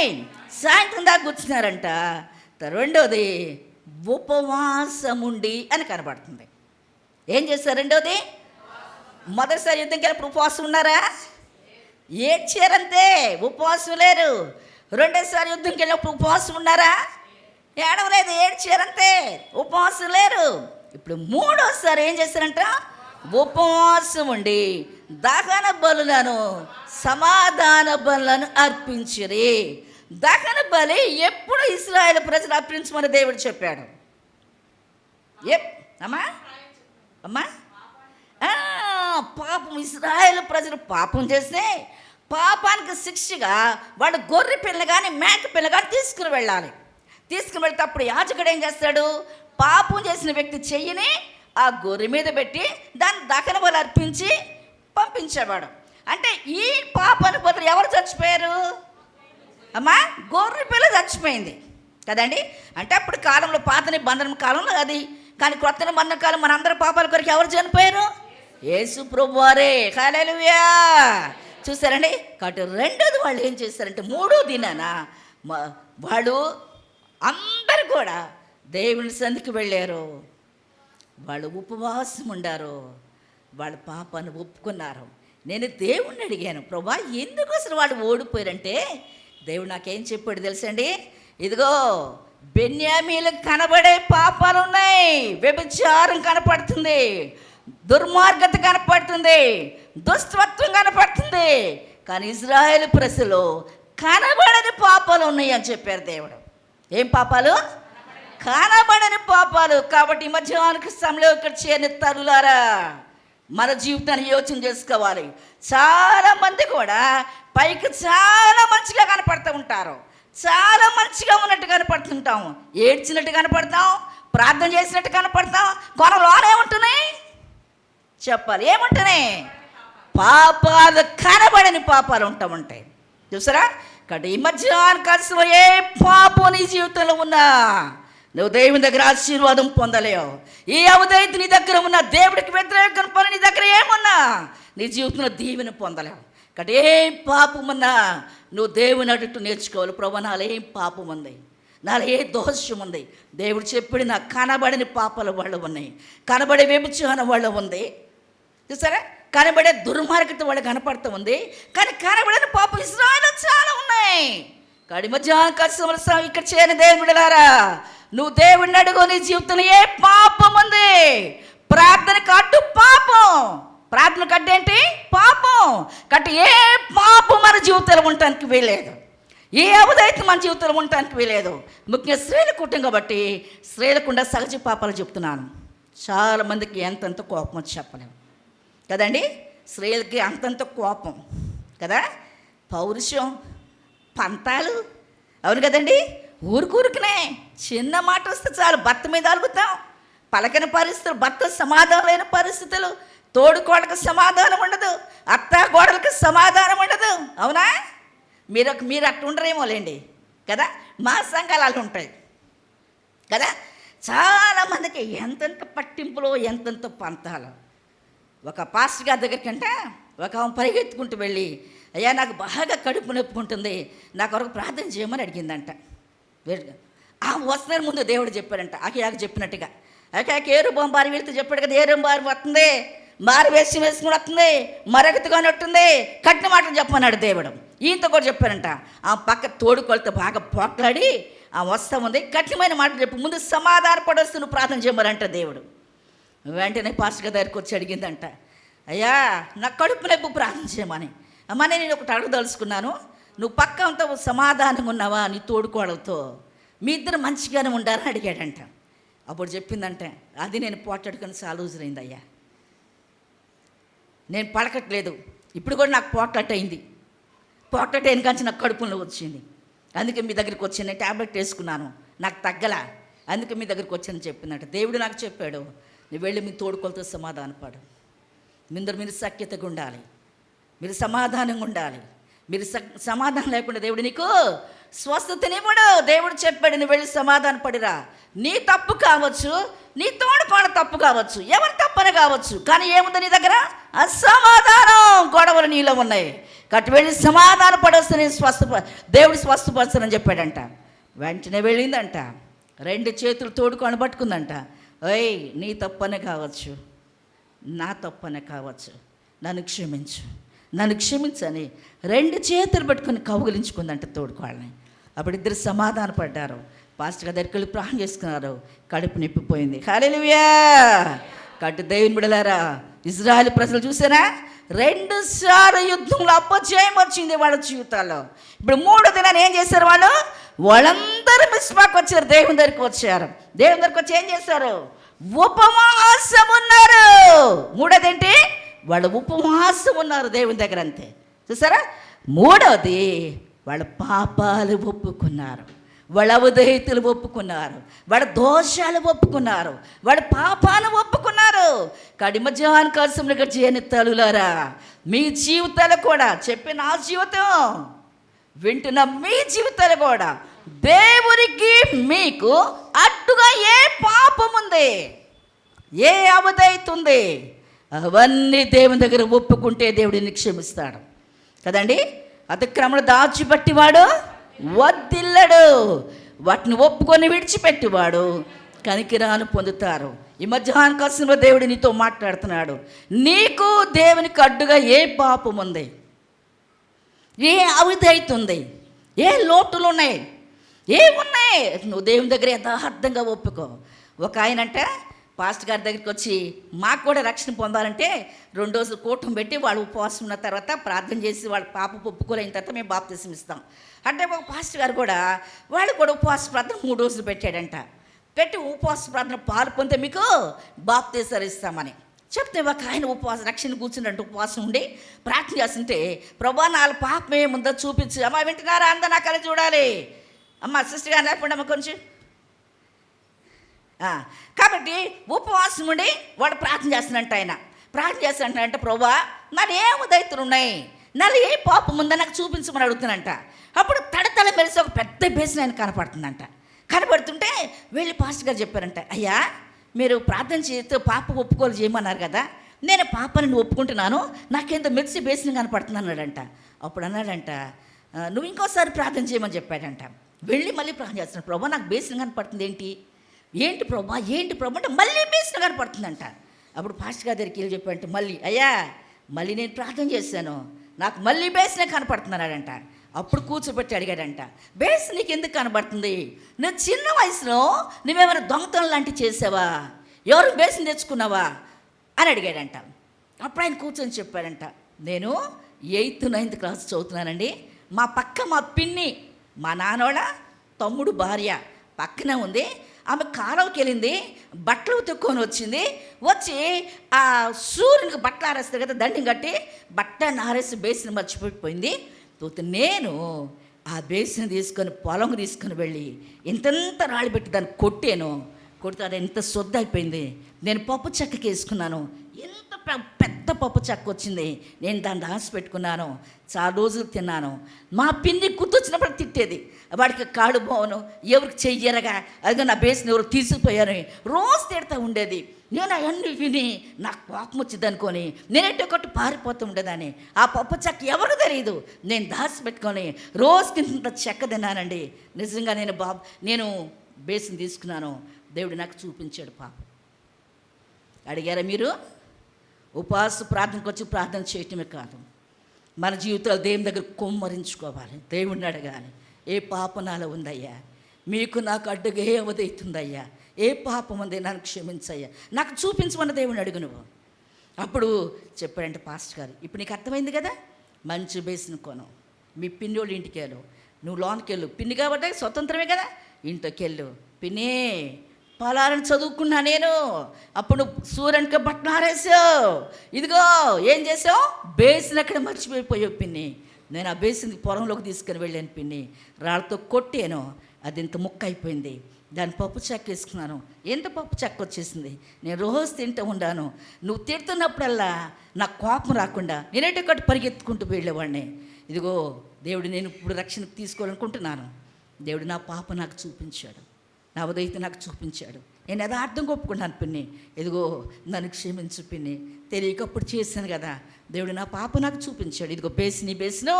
S1: సాయంత్రం దాకా కూర్చున్నారంట. రెండోది ఉపవాసముండి అని కనబడుతుంది. ఏం చేస్తారు? రెండోది, మొదటిసారి యుద్ధంకి వెళ్ళినప్పుడు ఉపవాసం ఉన్నారా? ఏడ్చారంతే, ఉపవాసం లేరు. రెండోసారి యుద్ధంకి వెళ్ళినప్పుడు ఉపవాసం ఉన్నారా? ఏడవలేదు, ఏడ్చారంతే, ఉపవాసం లేరు. ఇప్పుడు 3వసారి ఏం చేశారంట? ఉపవాసం ఉండి దహన బలులను సమాధాన బలులను అర్పించిరి. దహన బలి ఎప్పుడు ఇశ్రాయేలు ప్రజలు అర్పించమని దేవుడు చెప్పాడు. అమ్మా అమ్మా పాపం, ఇశ్రాయేలు ప్రజలు పాపం చేస్తే పాపానికి శిక్షగా వాడు గొర్రె పిల్ల కానీ మేక పిల్ల కానీ తీసుకుని వెళ్ళాలి. తీసుకుని వెళ్తే అప్పుడు యాజకుడు ఏం చేస్తాడు? పాపం చేసిన వ్యక్తి చెయ్యిని ఆ గొర్రె మీద పెట్టి దాన్ని దహన బలి అర్పించి పంపించేవాడు. అంటే ఈ పాపానికి బదులు ఎవరు చచ్చిపోయారు? అమ్మా, గొర్రె పిల్ల చచ్చిపోయింది కదండి. అంటే అప్పుడు కాలంలో పాత నిబంధన కాలంలో అది, కానీ క్రొత్త నిబంధన కాలం మనందరి పాపాల కొరకు ఎవరు చనిపోయారు? యేసు ప్రభువారే. హల్లెలూయా. చూసారండి? కాబట్టి రెండోది వాళ్ళు ఏం చేస్తారంటే 3వ దినాన వాళ్ళు అందరు కూడా దేవుని సన్నిధికి వెళ్ళారు. వాళ్ళు ఉపవాసం ఉండారు, వాళ్ళ పాపాన్ని ఒప్పుకున్నారు. నేను దేవుణ్ణి అడిగాను, ప్రభా ఎందుకు అసలు వాళ్ళు ఓడిపోయారంటే దేవుడు నాకేం చెప్పాడు తెలుసండి? ఇదిగో బెన్యామీలకు కనబడే పాపాలు ఉన్నాయి, వ్యభిచారం కనపడుతుంది, దుర్మార్గత కనపడుతుంది, దుష్టత్వం కనపడుతుంది, కానీ ఇశ్రాయేలు ప్రజలు కనబడని పాపాలు ఉన్నాయి అని చెప్పారు దేవుడు. ఏం పాపాలు? కనబడని పాపాలు. కాబట్టి ఈ మధ్యాహ్నానికి సమయంలో ఇక్కడ చేరిన తరులారా మన జీవితాన్ని యోచన చేసుకోవాలి. చాలామంది కూడా పైకి చాలా మంచిగా కనపడుతూ ఉంటారు, చాలా మంచిగా ఉన్నట్టు కనపడుతుంటాము, ఏడ్చినట్టు కనపడతాం, ప్రార్థన చేసినట్టు కనపడతాం. కొనలోనే ఉంటున్నాయి చెప్పాలి, ఏముంటున్నాయి? పాపాలు, కనబడని పాపాలు ఉంటాయి. చూసారా? కాబట్టి ఈ మధ్యాహ్నం కలిసి ఏ పాపం నీ జీవితంలో ఉన్నా నువ్వు దేవుని దగ్గర ఆశీర్వాదం పొందలేవు. ఏ అవధైతే నీ దగ్గర ఉన్నా, దేవుడికి వ్యతిరేకం పని నీ దగ్గర ఏమున్నా నీ జీవితంలో దీవెన పొందలేవు. కాబట్టి ఏం పాపం ఉన్నా నువ్వు దేవుని అడుగుతూ నేర్చుకోవాలి. ప్రభు నాలో ఏం పాపం ఉంది, నాలో ఏ దోషం ఉంది? దేవుడు చెప్పాడు, నా కనబడని పాపాల వాళ్ళు ఉన్నాయి, కనబడే వ్యభిచారం వాళ్ళు ఉంది. చూసారా? కనబడే దుర్మార్గత వాళ్ళు కనపడుతూ ఉంది, కానీ కనబడని పాపం ఇశ్రాయేలులో చాలా ఉన్నాయి. కాడి మధ్యాహ్నం కలిసి ఇక్కడ చేరిన దేవుడిలారా, నువ్వు దేవుడిని అడుగు, నీ జీవితంలో ఏ పాపం ఉంది? ప్రార్థనకు అడ్డు పాపం, ప్రార్థనకు అడ్డు ఏంటి? పాపం. కాబట్టి ఏ పాపం మన జీవితంలో ఉండటానికి వీలేదు, ఏ అవధైతే మన జీవితంలో ఉండటానికి వీలేదు. ముఖ్యంగా స్త్రీలకు కుటుంబం కాబట్టి స్త్రీలకుండా సహజ పాపాలు చెప్తున్నాను. చాలామందికి ఎంతంత కోపం వచ్చి చెప్పలేము కదండి. స్త్రీలకి అంతంత కోపం కదా, పౌరుషం, పంతాలు, అవును కదండి. ఊరుకునే చిన్న మాట వస్తే చాలు భర్త మీద అలుగుతాం. పలకని పరిస్థితులు, భర్త సమాధానం లేని పరిస్థితులు, తోడుకోడలకు సమాధానం ఉండదు, అత్త గోడలకు సమాధానం ఉండదు. అవునా? మీరు అట్లా ఉండరేమోలేండి కదా. మా సంఘాలు అలా ఉంటాయి కదా. చాలామందికి ఎంతెంత పట్టింపులో, ఎంతెంత పంతాలు. ఒక పాస్టర్ గారి దగ్గరికి అంటే ఒక ఆమె పరిగెత్తుకుంటూ వెళ్ళి, అయ్యా నాకు బాగా కడుపు నొప్పుకుంటుంది, నా కొరకు ప్రార్థన చేయమని అడిగిందంట. ఆ వస్తున్న ముందు దేవుడు చెప్పాడంట, అకియాకు చెప్పినట్టుగా. అకియాకి ఏరు బారి వెళ్తే చెప్పాడు కదా, ఏరు బారి వస్తుంది, మారు వేసుకుని వస్తుంది, మరగతుగానే వస్తుంది, కట్టిన మాటలు చెప్పమన్నాడు దేవుడు. ఈయనతో కూడా చెప్పారంట. ఆ పక్క తోడుకొలతో బాగా పోట్లాడి ఆ వస్తా ఉంది, కఠినమైన మాటలు చెప్పి ముందు సమాధాన పడొస్తూ నువ్వు ప్రార్థన చేయమనంట దేవుడు. వెంటనే పాస్టర్ దగ్గరికి వచ్చి అడిగిందంట, అయ్యా నా కడుపు నొప్పి ప్రార్థన చేయమని. అమ్మ నేను ఒకటి అడగదలుచుకున్నాను, నువ్వు పక్క అంతా సమాధానంగా ఉన్నావా నీ తోడుకోవడంతో, మీ ఇద్దరు మంచిగానే ఉండాలని అడిగాడంట. అప్పుడు చెప్పిందంటే, అది నేను పోట్లాడుకొని చాలా రోజులైంది అయ్యా, నేను పడకట్లేదు, ఇప్పుడు కూడా నాకు పోట్లాట అయింది, పోట్లాట అయిన కానీ నాకు కడుపులో వచ్చింది, అందుకే మీ దగ్గరికి వచ్చి నేను ట్యాబ్లెట్ వేసుకున్నాను, నాకు తగ్గలా, అందుకే మీ దగ్గరికి వచ్చాను చెప్పిందంట. దేవుడు నాకు చెప్పాడు, నువ్వు వెళ్ళి మీ తోడుకోలతో సమాధానపడు, మీరు సఖ్యతగా ఉండాలి, మీరు సమాధానంగా ఉండాలి. మీరు సమాధానం లేకుండా దేవుడు నీకు స్వస్థతనివ్వడు. దేవుడు చెప్పాడు, నువ్వు వెళ్ళి సమాధాన పడిరా. నీ తప్పు కావచ్చు, నీ తోడుకోవడం తప్పు కావచ్చు, ఎవరి తప్పని కావచ్చు, కానీ ఏముంది నీ దగ్గర? అసమాధానం, గొడవలు నీలో ఉన్నాయి. కాబట్టి వెళ్ళి సమాధాన పడవస్తే నేను దేవుడు స్వస్థపరుస్తానని చెప్పాడంట. వెంటనే వెళ్ళిందంట, 2 చేతులు తోడుకొని పట్టుకుందంట. ఓయ్ నీ తప్పనే కావచ్చు, నా తప్పనే కావచ్చు, నన్ను క్షమించు, నన్ను క్షమించని 2 చేతులు పట్టుకొని కౌగిలించుకుందంట తోడుకోవాలని. అప్పుడు ఇద్దరు సమాధాన పడ్డారు. పాస్టర్ గారి దగ్గరికి వెళ్ళి ప్రార్థన చేసుకున్నారు, కడుపు నిప్పిపోయింది. హల్లెలూయా. కాబట్టి దేవుని బిడ్డలారా, ఇజ్రాయెల్ ప్రజలు చూసారా, 2 సార్లు యుద్ధంలో అపజయం వచ్చింది వాళ్ళ జీవితాల్లో. ఇప్పుడు 3వ దినాన్ని ఏం చేశారు వాళ్ళు? వాళ్ళందరూ మిస్పాకు వచ్చారు, దేవుని దగ్గరికి వచ్చారు. దేవుని దగ్గరికి వచ్చి ఏం చేశారు? ఉపవాసం ఉన్నారు. 3వది ఏంటి? వాళ్ళు ఉపవాసం ఉన్నారు దేవుని దగ్గర, అంతే. చూసారా? 3వది వాళ్ళ పాపాలు ఒప్పుకున్నారు, వాళ్ళ అవధేయతలు ఒప్పుకున్నారు, వాళ్ళ దోషాలు ఒప్పుకున్నారు, వాళ్ళ పాపాలు ఒప్పుకున్నారు. కాడి మధ్యాహ్న కాలంలో చేయని తల్లులారా, మీ జీవితాలు కూడా చెప్పి, నా జీవితం వింటున్న మీ జీవితాలు కూడా దేవునికి మీకు అడ్డుగా ఏ పాపం ఉంది, ఏ అవధేయత ఉంది, అవన్నీ దేవుని దగ్గర ఒప్పుకుంటే దేవుడిని క్షమిస్తాడు కదండి. అతిక్రమణ దాచిపెట్టివాడు వద్దిల్లడు, వాటిని ఒప్పుకొని విడిచిపెట్టివాడు కనికిరాను పొందుతారు. ఈ మధ్యాహ్న కాలంలో దేవుడు నీతో మాట్లాడుతున్నాడు. నీకు దేవునికి అడ్డుగా ఏ పాపం ఉంది, ఏ అవిధేయత ఉంది, ఏ లోటులు ఉన్నాయి, ఏమున్నాయి, నువ్వు దేవుని దగ్గర యథార్థంగా ఒప్పుకో. ఒక ఆయనంటే పాస్టర్ గారి దగ్గరికి వచ్చి, మాకు కూడా రక్షణ పొందాలంటే 2 రోజులు కూటం పెట్టి వాళ్ళు ఉపవాసం ఉన్న తర్వాత ప్రార్థన చేసి వాళ్ళ పాప ఒప్పుకోలేని తర్వాత మేము బాప్తిసం ఇస్తాం అంటే, ఒక పాస్టర్ గారు కూడా వాళ్ళు కూడా ఉపవాస ప్రార్థన 3 రోజులు పెట్టాడంట. పెట్టి ఉపవాస ప్రార్థన పాలు పొందితే మీకు బాప్తిసాలు ఇస్తామని చెప్తే, ఒక ఆయన రక్షణ కూర్చున్నట్టు ఉపవాసం ఉండి ప్రార్థన చేస్తుంటే, ప్రభా నా పాపం ఏముందో చూపించు. అమ్మ వింటున్నారా? అందరూ నా కళ చూడాలి. అమ్మ సిస్టర్ గారు లేకుండా అమ్మ కొంచెం. కాబట్టి ఉపవాసం ఉండి వాడు ప్రార్థన చేస్తున్నట్టు, ఆయన ప్రార్థన చేస్తున్నట్టు, ప్రభా నాది ఏ ఉదయతులు ఉన్నాయి, నాది ఏ పాపం ఉందో నాకు చూపించమని అడుగుతున్నంట. అప్పుడు తడతల మెలిసి ఒక పెద్ద బేసిన్ ఆయన కనపడుతుందంట. కనపడుతుంటే వెళ్ళి పాస్టర్ గారు చెప్పారంట, అయ్యా మీరు ప్రార్థన చేస్తే పాప ఒప్పుకోలు చేయమన్నారు కదా, నేను పాపాన్ని ఒప్పుకుంటున్నాను, నాకేంతో మెరిసి బేసిన్ కనపడుతుంది అన్నాడంట. అప్పుడు అన్నాడంట, నువ్వు ఇంకోసారి ప్రార్థన చేయమని చెప్పాడంట. వెళ్ళి మళ్ళీ ప్రార్థన చేస్తున్నాడు, ప్రభా నాకు బేసిన్ కనపడుతుంది ఏంటి ప్రభా అంటే మళ్ళీ బేసిన్ కనపడుతుందంట. అప్పుడు పాస్టర్ గారి దగ్గరికి వెళ్ళి చెప్పాడంటే, మళ్ళీ నేను ప్రార్థన చేశాను, నాకు మళ్ళీ బేసినే కనపడుతున్నాడంట. అప్పుడు కూర్చోబెట్టి అడిగాడంట, బేస్ నీకు ఎందుకు కనబడుతుంది? నువ్వు చిన్న వయసులో నువ్వేమైనా దొంగతనం లాంటివి చేసావా, ఎవరు బేసిన్ తెచ్చుకున్నావా అని అడిగాడంట. అప్పుడు ఆయన కూర్చొని చెప్పాడంట, నేను 8th 9th క్లాస్ చదువుతున్నానండి, మా పిన్ని మా నాన్నోళ్ళ తమ్ముడు భార్య పక్కనే ఉంది, ఆమె కాలువకి వెళ్ళింది, బట్టలు ఉతుక్కొని వచ్చి ఆ సూర్యునికి బట్టలు ఆరేస్తారు కదా, దండం కట్టి బట్టలు ఆరేసి బేసిన్ మర్చిపోయిపోయింది. నేను ఆ బేసిన్ తీసుకొని పొలం తీసుకొని వెళ్ళి ఇంతంత రాళ్ళు పెట్టి దాన్ని కొట్టాను, కొడితే అది ఎంత శుద్ధ అయిపోయింది. నేను పప్పు చెక్కకి వేసుకున్నాను, ఎంత పెద్ద పప్పు చెక్క వచ్చింది. నేను దాన్ని దాచిపెట్టుకున్నాను, చాలా రోజులు తిన్నాను. మా పిన్ని గుర్తొచ్చినప్పుడు తిట్టేది, వాడికి కాడు పోవను, ఎవరికి చెయ్యరగా, అదిగో నా బేసిని ఎవరు తీసుకుపోయారని రోజు తిడతా ఉండేది. నేను అవన్నీ విని నాకు కోపం వచ్చింది అనుకొని నేనేంటో ఒకటి పారిపోతూ ఉండేదాన్ని. ఆ పప్పు చెక్క ఎవరు తెలియదు, నేను దాచిపెట్టుకొని రోజుకి ఇంత చెక్క తిన్నానండి. నిజంగా నేను బేసిని తీసుకున్నాను, దేవుడు నాకు చూపించాడు. పాపం అడిగారా మీరు? ఉపవాస ప్రార్థనకు వచ్చి ప్రార్థన చేయటమే కాదు, మన జీవితాలు దేవుని దగ్గర కుమ్మరించుకోవాలి. దేవుడిని అడగాలి, ఏ పాపం నాలో ఉందయ్యా, మీకు నాకు అడ్డుగా ఏ అవదవుతుందయ్యా, ఏ పాపం ఉంది నన్ను క్షమించయ్యా, నాకు చూపించమన్న దేవుని అడుగు నువ్వు. అప్పుడు చెప్పాడంటే పాస్టర్ గారు, ఇప్పుడు నీకు అర్థమైంది కదా, మంచి బేసిన్ కొను, మీ పిన్ని వాళ్ళ ఇంటికి వెళ్ళు, నువ్వు లోనికి వెళ్ళు, పిన్ని కాబట్టి స్వతంత్రమే కదా, ఇంట్లోకి వెళ్ళు, పిన్ని పలారని చదువుకున్నా నేను, అప్పుడు సూర్యునికి బట్టలు ఆరేసావు, ఇదిగో ఏం చేసావు, బేసిన్ అక్కడ మర్చిపోయిపోయావు పిన్ని, నేను ఆ బేసిన్కి పొలంలోకి తీసుకుని వెళ్ళాను పిన్ని, రాళ్ళతో కొట్టాను, అది ఇంత ముక్క అయిపోయింది, దాని పప్పు చెక్క వేసుకున్నాను, ఎంత పప్పు చెక్క వచ్చేసింది, నేను రోజు తింటూ ఉన్నాను, నువ్వు తిడుతున్నప్పుడల్లా నాకు కోపం రాకుండా నేనేంటి ఒకటి పరిగెత్తుకుంటూ వెళ్ళేవాడిని. ఇదిగో దేవుడు నేను ఇప్పుడు రక్షణకు తీసుకోవాలనుకుంటున్నాను, దేవుడు నా పాప నాకు చూపించాడు, నా ఉదయత నాకు చూపించాడు, నేను యథార్థంగా ఒప్పుకున్నాను పిన్ని, ఇదిగో నన్ను క్షమించు పిన్ని, తెలియకప్పుడు చేశాను కదా, దేవుడు నా పాప నాకు చూపించాడు, ఇదిగో బేసిని బేసిను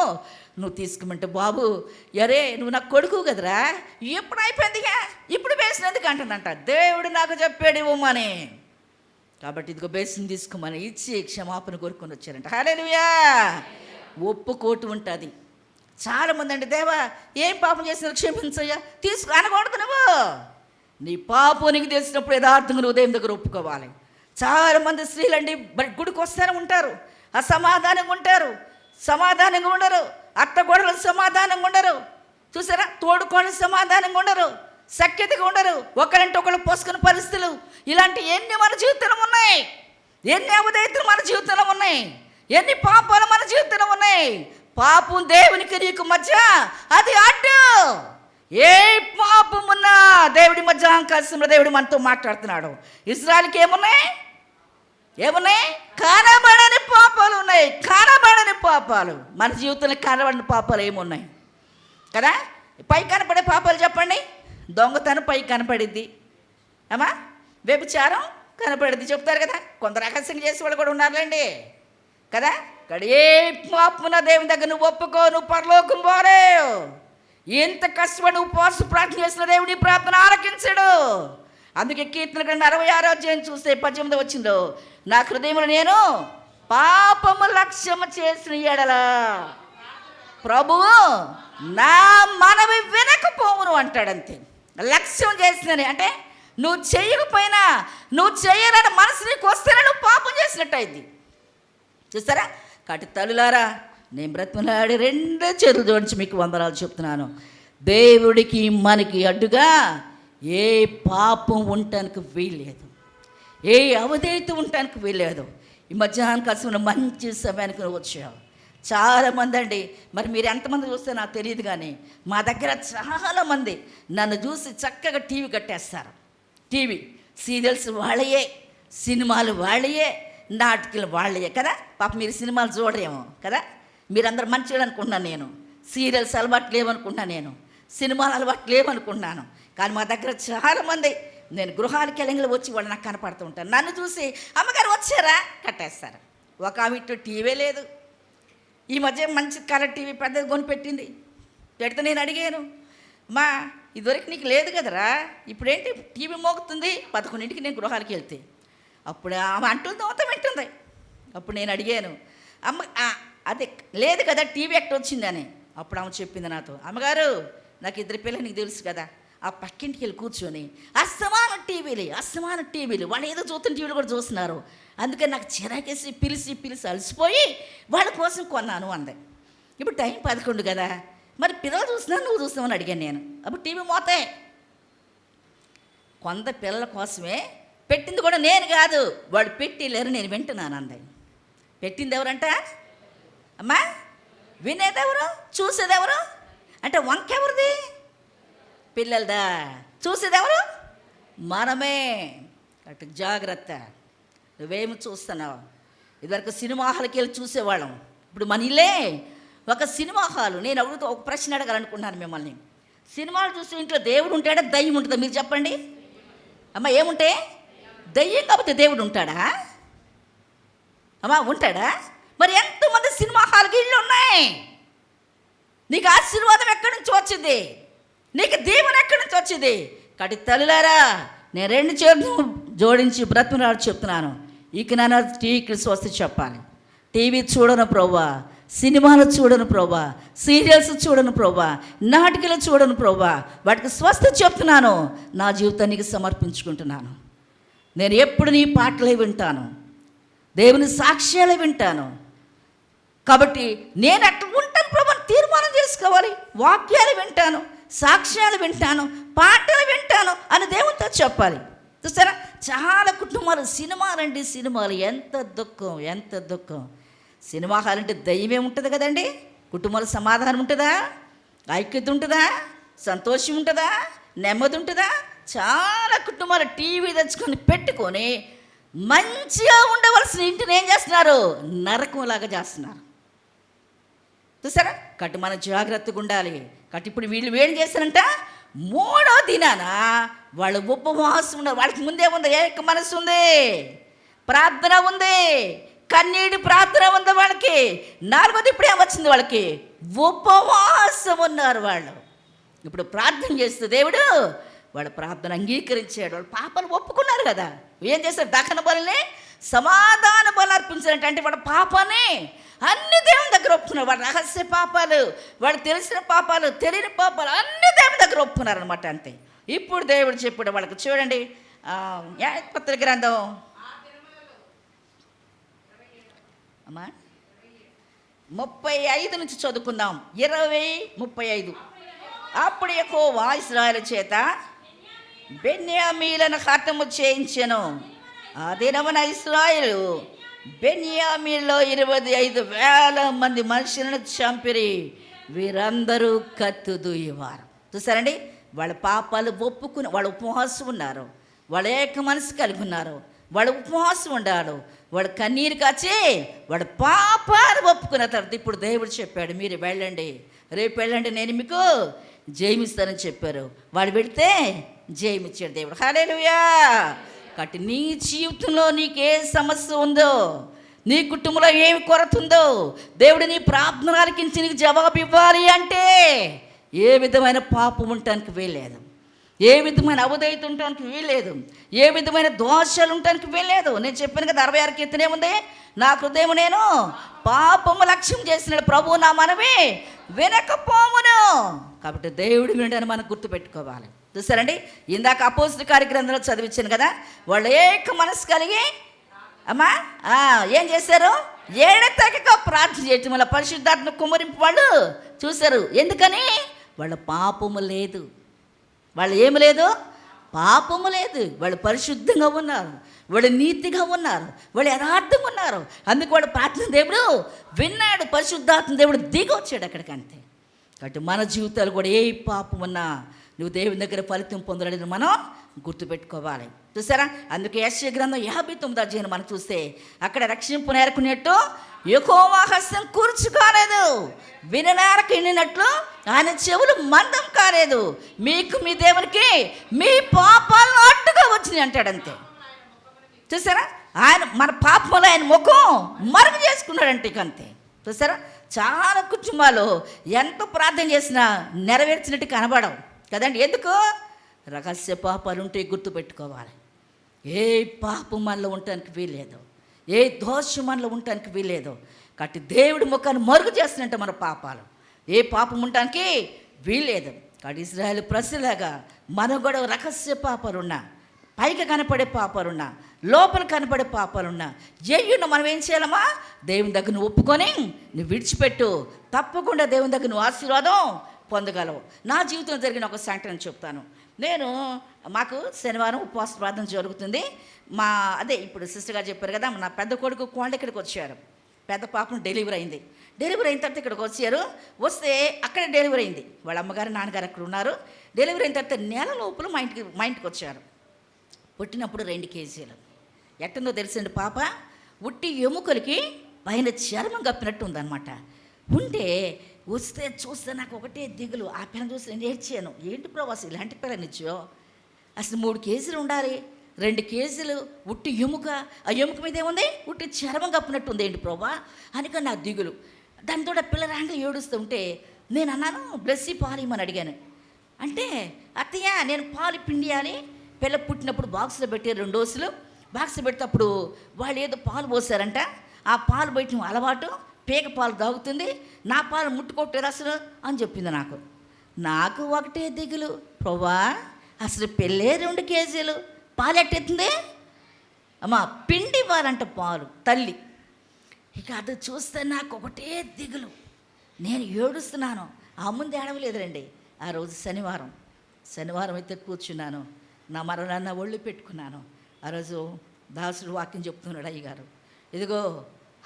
S1: నువ్వు తీసుకోమంటే, బాబు అరే నువ్వు నాకు కొడుకు కదరా, ఎప్పుడు అయిపోయిందిగా, ఇప్పుడు బేసిన్ ఎందుకు అంటుందంట, దేవుడు నాకు చెప్పాడు ఇవ్వమని, కాబట్టి ఇదిగో బేసిన్ తీసుకోమని ఇచ్చి క్షమాపణ కోరుకొని వచ్చారంట. హల్లెలూయా. ఒప్పుకోటు ఉంటుంది. చాలామంది అంటే, దేవా ఏం పాపం చేసినా క్షమించయ్యా అనకూడదు, నువ్వు నీ పాపం నీకు తెలిసినప్పుడు యథార్థంగా నువ్వు ఉదయం దగ్గర ఒప్పుకోవాలి. చాలామంది స్త్రీలండి గుడికి వస్తూనే ఉంటారు, అసమాధానంగా ఉంటారు, సమాధానంగా ఉండరు, అత్తగోడలు సమాధానంగా ఉండరు, చూసారా, తోడుకోడలు సమాధానంగా ఉండరు, సఖ్యతగా ఉండరు, ఒకరంటే ఒకళ్ళు పోసుకునే పరిస్థితులు, ఇలాంటి ఎన్ని మన జీవితంలో ఉన్నాయి, ఎన్ని అవధేయతలు మన జీవితంలో ఉన్నాయి, ఎన్ని పాపాలు మన జీవితంలో ఉన్నాయి. పాపం దేవునికి నీకు మధ్య అది అడ్డు. ఏ పాపమున్నా దేవుడి మధ్య ఆకాశంలో దేవుడు మనతో మాట్లాడుతున్నాడు. ఇజ్రాయెల్కి ఏమున్నాయి కనబడని పాపాలు ఉన్నాయి, కనబడని పాపాలు. మన జీవితంలో కనబడని పాపాలు ఏమున్నాయి కదా, పై కనపడే పాపాలు చెప్పండి. దొంగతనం పై కనపడిద్ది, అమ్మా వ్యభిచారం కనపడిద్ది చెప్తారు కదా, కొంత రహస్యంగా చేసే వాళ్ళు కూడా ఉన్నారులేండి కదా. ఇక్కడ ఏ పాపమున దేవుని దగ్గర నువ్వు ఒప్పుకో, నువ్వు పరలోకం పోలేవు. ఎంత కష్టపడి ఉపవాస ప్రార్థన చేసిన దేవుడి ప్రార్థన ఆలకించడు. అందుకే కీర్తన గ్రంథం 66వ అధ్యాయం చూస్తే 18వ వచనంలో, నా హృదయంలో నేను పాపము లక్ష్యము చేసిన ఎడల ప్రభువు నా మనవి వినకపోవును అంటాడంతే. లక్ష్యం చేసినని అంటే నువ్వు చేయకపోయినా, నువ్వు చేయలేని మనసు నీకు వస్తేనే నువ్వు పాపం చేసినట్టు అయింది. చూస్తారా, కటి తల్లులారా, నేను బ్రతిమలాడి 2 చేతులు జోడించి మీకు వందనాలు చెప్తున్నాను. దేవుడికి మనకి అడ్డుగా ఏ పాపం ఉండటానికి వీల్లేదు, ఏ అవధేయత ఉండటానికి వీల్లేదు. ఈ మధ్యాహ్నం కాసిన మంచి సమయానికి వచ్చావు. చాలామంది అండి, మరి మీరు ఎంతమంది చూస్తే నాకు తెలియదు కానీ మా దగ్గర చాలామంది నన్ను చూసి చక్కగా టీవీ కట్టేస్తారు. టీవీ సీరియల్స్ వాళ్ళయే, సినిమాలు వాళ్ళయే, నాటకాలు వాళ్ళయే కదా. పాప మీరు సినిమాలు చూడరేమో కదా, మీరందరూ మంచిగా అనుకుంటున్నాను నేను, సీరియల్స్ అలవాటు లేవనుకుంటున్నాను నేను, సినిమాలు అలవాటు లేవనుకుంటున్నాను. కానీ మా దగ్గర చాలామంది నేను గృహానికి వెళ్ళంగా వచ్చి వాళ్ళు నాకు కనపడుతూ ఉంటారు. నన్ను చూసి అమ్మగారు వచ్చారా కట్టేస్తారు. ఒక ఆమె టీవీ లేదు, ఈ మధ్య మంచి కలర్ టీవీ పెద్దది కొనిపెట్టింది. పెడితే నేను అడిగాను, మా ఇదివరకు నీకు లేదు కదరా, ఇప్పుడేంటి టీవీ మోగుతుంది 11ంటికి నేను గృహానికి వెళ్తే. అప్పుడు ఆమె అంటుంది, అవుతా వింటుంది. అప్పుడు నేను అడిగాను, అమ్మ అదే లేదు కదా టీవీ ఎక్కడ వచ్చిందని. అప్పుడు ఆమె చెప్పింది నాతో, అమ్మగారు నాకు 2 పిల్లలు, నీకు తెలుసు కదా, ఆ పక్కింటికి వెళ్ళి కూర్చొని అస్తమాన టీవీలు వాళ్ళు ఏదో చూస్తున్న టీవీలు కూడా చూస్తున్నారు, అందుకని నాకు చిరాకేసి పిలిచి అలసిపోయి వాళ్ళ కోసం కొన్నాను అంది. ఇప్పుడు టైం 11 కదా, మరి పిల్లలు చూస్తున్నా నువ్వు చూస్తున్నావు అని అడిగాను నేను. అప్పుడు టీవీ మోతే కొంత పిల్లల కోసమే పెట్టింది కూడా నేను కాదు, వాడు పెట్టిలేరు, నేను వింటున్నాను అంది. పెట్టింది ఎవరంట అమ్మా, వినేదెవరు, చూసేదెవరు అంటే వంకెవరిది, పిల్లలదా, చూసేదెవరు మనమే. అటు జాగ్రత్త, నువ్వేమి చూస్తున్నావు, ఇదివరకు సినిమా హాల్కి వెళ్ళి చూసేవాళ్ళం. ఇప్పుడు మన ఇల్లే ఒక సినిమా హాలు. నేను అడుగుతూ ఒక ప్రశ్న అడగాలనుకుంటున్నాను మిమ్మల్ని. సినిమాలు చూస్తే ఇంట్లో దేవుడు ఉంటాడా, దయ్యం ఉంటుందా? మీరు చెప్పండి అమ్మ. ఏముంటే దయ్యం కాకపోతే దేవుడు ఉంటాడా అమ్మా? ఉంటాడా? మరి ఎంతమంది సినిమా హాల్కి ఇళ్ళు ఉన్నాయి? నీకు ఆశీర్వాదం ఎక్కడి నుంచి వచ్చింది? నీకు దీవెన ఎక్కడి నుంచి వచ్చింది? కాబట్టి తల్లులారా, నేను 2 చేతులు జోడించి బ్రతుకునాడు చెప్తున్నాను. ఇక నాన్న టీవీకి స్వస్తి చెప్పాలి. టీవీ చూడను ప్రభా, సినిమాలు చూడను ప్రభా, సీరియల్స్ చూడను ప్రభా, నాటికలు చూడను ప్రభా, వాటికి స్వస్తి చెప్తున్నాను. నా జీవితానికి సమర్పించుకుంటున్నాను. నేను ఎప్పుడు నీ పాటలే వింటాను, దేవుని సాక్ష్యాలే వింటాను. కాబట్టి నేను అట్లా ఉంటాను ప్రభా, తీర్మానం చేసుకోవాలి. వాక్యాలు వింటాను, సాక్ష్యాలు వింటాను, పాటలు వింటాను అని దేవునితో చెప్పాలి. చూస్తారా, చాలా కుటుంబాలు సినిమాలండి, సినిమాలు. ఎంత దుఃఖం, ఎంత దుఃఖం. సినిమా హాల్ అంటే దయ్యమే ఉంటుంది కదండి. కుటుంబాలు సమాధానం ఉంటుందా? ఐక్యత ఉంటుందా? సంతోషం ఉంటుందా? నెమ్మది ఉంటుందా? చాలా కుటుంబాలు టీవీ తెచ్చుకొని పెట్టుకొని మంచిగా ఉండవలసిన ఇంటిని ఏం చేస్తున్నారు? నరకంలాగా చేస్తున్నారు. చూసారా? కట్టు మనం జాగ్రత్తగా ఉండాలి. కట్టు ఇప్పుడు వీళ్ళు ఏం చేస్తారంట, 3వ దినాన వాళ్ళు ఉపవాసం ఉన్నారు. వాళ్ళకి ముందే ఉంది, ఏక మనసు ఉంది, ప్రార్థన ఉంది, కన్నీటి ప్రార్థన ఉంది వాళ్ళకి. 4వది ఇప్పుడు ఏమొచ్చింది వాళ్ళకి? ఉపవాసం ఉన్నారు వాళ్ళు. ఇప్పుడు ప్రార్థన చేస్తే దేవుడు వాళ్ళ ప్రార్థన అంగీకరించాడు. వాళ్ళు పాపాలు ఒప్పుకున్నారు కదా. ఏం చేస్తారు? దహన బలిని, సమాధాన బలి అర్పించారంటే అంటే వాళ్ళ పాపాన్ని అన్ని దేవుని దగ్గర ఒప్పుకున్నారు. వాళ్ళ రహస్య పాపాలు, వాళ్ళు తెలిసిన పాపాలు, తెలియని పాపాలు అన్ని దేవుని దగ్గర ఒప్పుకున్నారు అనమాట. అంతే. ఇప్పుడు దేవుడు చెప్పాడు వాళ్ళకి. చూడండి, పత్రిక గ్రంథం అమ్మా 35 నుంచి చదువుకుందాం. 20:35. అప్పుడు యెహోవా ఇశ్రాయేలు చేత బెన్యామీలను హతము చేయించెను. ఆ దినమున ఇశ్రాయేలు బెన్యామీలో 25,000 మంది మనుషులను చంపిరి. వీరందరూ కత్తి దూయేవారు. చూసారండి, వాళ్ళ పాపాలు ఒప్పుకుని వాళ్ళు ఉపవాసం ఉన్నారు. వాళ్ళు ఏక మనసు కలిగి ఉన్నారు. వాళ్ళు ఉపవాసం ఉండాడు. వాడు కన్నీరు కాచి వాడు పాపాలు ఒప్పుకున్న తర్వాత ఇప్పుడు దేవుడు చెప్పాడు, మీరు వెళ్ళండి, రేపు వెళ్ళండి, నేను మీకు జయమిస్తానని చెప్పారు. వాడు వెళితే జయమిచ్చాడు దేవుడు. హల్లెలూయా. కాబట్టి నీ జీవితంలో నీకు ఏ సమస్య ఉందో, నీ కుటుంబంలో ఏమి కొరత ఉందో, దేవుడు నీ ప్రార్థన ఆలకించి నీకు జవాబు ఇవ్వాలి అంటే ఏ విధమైన పాపం ఉండటానికి వీల్లేదు, ఏ విధమైన అవధేయత ఉండటానికి వీల్లేదు, ఏ విధమైన దోషాలు ఉండటానికి వీల్లేదు. నేను చెప్పాను కదా, 66 కీర్తనే ఉంది, నా హృదయం నేను పాపము లక్ష్యం చేసినాడు, ప్రభు నా మనవి వినకపోమును. కాబట్టి దేవుడు వినడాన్ని మనం గుర్తుపెట్టుకోవాలి. చూసారండి, ఇందాక అపోస్తలుల కార్యగ్రంథంలో చదివించాను కదా, వాళ్ళు ఏక మనసు కలిగి అమ్మా ఏం చేశారు? ఏడతెగక ప్రార్థన చేయటం వల్ల పరిశుద్ధాత్మ కుమ్మరింపు వాళ్ళు చూశారు. ఎందుకని? వాళ్ళ పాపము లేదు, వాళ్ళు ఏమి లేదు, పాపము లేదు. వాళ్ళు పరిశుద్ధంగా ఉన్నారు, వాళ్ళు నీతిగా ఉన్నారు, వాళ్ళు యథార్థంగా ఉన్నారు. అందుకు వాడు ప్రార్థన దేవుడు విన్నాడు, పరిశుద్ధాత్మ దేవుడు దిగి వచ్చాడు అక్కడికి. అంతే. కాబట్టి మన జీవితాలు కూడా ఏ పాపం ఉన్నా నువ్వు దేవుని దగ్గర ఫలితం పొందడానికి మనం గుర్తుపెట్టుకోవాలి. చూసారా? అందుకే యెషయా గ్రంథం 59వ అధ్యాయం మనం చూస్తే అక్కడ రక్షింపు నేర్కొనేట్టు యెహోవా హస్తం కూర్చు కాలేదు, విననేరకు వినినట్లు ఆయన చెవులు మందం కాలేదు, మీకు మీ దేవునికి మీ పాపాలను అడ్డుగా వచ్చినాయి అంటాడు. అంతే. చూసారా? ఆయన మన పాపంలో ఆయన ముఖం మరుగు చేసుకున్నాడంటే ఇక. అంతే. చూసారా? చాలా కుటుంబాలు ఎంతో ప్రార్థన చేసినా నెరవేర్చినట్టు కనబడవు కదండి. ఎందుకు? రహస్య పాపాలు ఉంటే గుర్తుపెట్టుకోవాలి. ఏ పాపం మనలో ఉండటానికి వీల్లేదు, ఏ దోషం మనలో ఉండటానికి వీల్లేదు. కాబట్టి దేవుడి ముఖాన్ని మరుగు చేస్తున్నట్టు మన పాపాలు, ఏ పాపం ఉండటానికి వీల్లేదు. కాబట్టి ఇశ్రాయేలు ప్రజలాగా మనం కూడా రహస్య పాపాలున్నా, పైకి కనపడే పాపాలున్నా, లోపల కనపడే పాపాలున్నా, ఏయున్నా మనం ఏం చేయాలమ్మా? దేవుని దగ్గర నువ్వు ఒప్పుకొని నువ్వు విడిచిపెట్టు, తప్పకుండా దేవుని దగ్గర నువ్వు ఆశీర్వాదం పొందగలవు. నా జీవితంలో జరిగిన ఒక సంఘటన చెప్తాను. మాకు శనివారం ఉపవాస ప్రార్థన జరుగుతుంది. ఇప్పుడు సిస్టర్ గారు చెప్పారు కదా, నా పెద్ద కొడుకు కోళ్ళ ఇక్కడికి వచ్చారు. పెద్ద పాపం డెలివరీ అయింది. డెలివరీ అయిన తర్వాత ఇక్కడికి వచ్చారు. వస్తే అక్కడే డెలివరీ అయింది. వాళ్ళ అమ్మగారు నాన్నగారు అక్కడ ఉన్నారు. డెలివరీ అయిన తర్వాత నెల లోపల మా ఇంటికి వచ్చారు. పుట్టినప్పుడు 2 కేజీలు. ఎట్టుందో తెలుసండి పాప, ఉట్టి ఎముకలకి పైన చర్మం కప్పినట్టు ఉందన్నమాట. ఉంటే వస్తే చూస్తే నాకు ఒకటే దిగులు. ఆ పిల్లని చూసి నేను ఏడ్చాను. ఏంటి ప్రభు అసలు ఇలాంటి పిల్లనిచ్చో, అసలు 3 కేజీలు ఉండాలి, 2 కేజీలు ఉట్టి ఎముక, ఆ ఎముక మీద ఏముంది, ఉట్టి చర్మం కప్పినట్టు ఉంది ఏంటి ప్రభా అని నా దిగులు. దానితో పిల్ల రాగా ఏడుస్తుంటే నేను అన్నాను, బ్లెస్సీ పాలు ఇమ్మని అడిగాను. అంటే అత్తయ్య నేను పాలు పిండియాలి, పిల్ల పుట్టినప్పుడు బాక్స్లో పెట్టి 2 డోసులు బాక్స్ పెడితేప్పుడు వాళ్ళు ఏదో పాలు పోసారంట, ఆ పాలు బయట అలవాటు, పేక పాలు తాగుతుంది, నా పాలు ముట్టుకోట్లేదు అసలు అని చెప్పింది. నాకు ఒకటే దిగులు, ప్రభా అసలు పెళ్ళే 2 కేజీలు పాలు ఎట్టెత్తుంది అమ్మా, పిండి ఇవ్వాలంట పాలు తల్లి. ఇక అది చూస్తే నాకు ఒకటే దిగులు, నేను ఏడుస్తున్నాను. ఆ ముందు ఏడవలేదురండి. ఆ రోజు శనివారం అయితే కూర్చున్నాను, నా మరణాన్ని ఒళ్ళు పెట్టుకున్నాను. ఆ రోజు దాసుడు వాక్యం చెప్తున్నాడు, అయ్యగారు ఇదిగో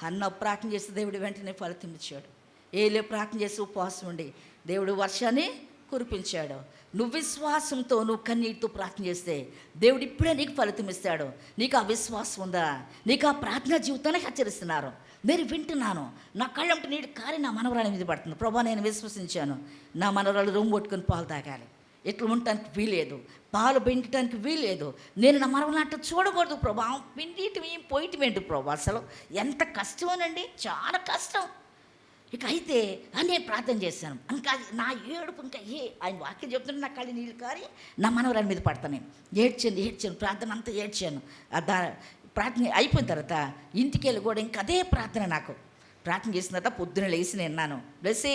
S1: అన్న ప్రార్థన చేస్తే దేవుడు వెంటనే ఫలితం ఇచ్చాడు. ఏలే ప్రార్థన చేసి ఉపవాసం ఉండి దేవుడు వర్షాన్ని కురిపించాడు. నువ్వు విశ్వాసంతో నువ్వు కన్నీటితో ప్రార్థన చేస్తే దేవుడు ఇప్పుడే నీకు ఫలితం ఇస్తాడు. నీకు ఆ విశ్వాసం ఉందా? నీకు ఆ ప్రార్థనా జీవితాన్ని హెచ్చరిస్తున్నారు. నేను వింటున్నాను, నా కళ్ళంటే నీటి కారి నా మనవరాలి మీద పడుతుంది. ప్రభా నేను విశ్వసించాను, నా మనవరాలు రూమ్ కొట్టుకొని పాలు తాగాలి, ఇట్లా ఉండటానికి వీలేదు, పాలు పిండటానికి వీలేదు, నేను నా మనవరాలు చూడకూడదు ప్రభా, పిండిటం ఏం పోయటం ఏంటి ప్రభా, అసలు ఎంత కష్టమోనండి, చాలా కష్టం. ఇక అయితే అని ప్రార్థన చేశాను. ఇంకా నా ఏడుపు ఇంకా ఆయన వాక్యం చెప్తుంటే నా కళ్ళు నీళ్ళు కారి నా మనవరాలి మీద పడతాను. నేను ఏడ్చాను, ప్రార్థన అంతా ఏడ్చాను. ప్రార్థన అయిపోయిన తర్వాత ఇంటికి వెళ్ళి కూడా ఇంకా అదే ప్రార్థన. నాకు ప్రార్థన చేసిన తర్వాత పొద్దున లేచి నేను అన్నాను, బ్లెస్సీ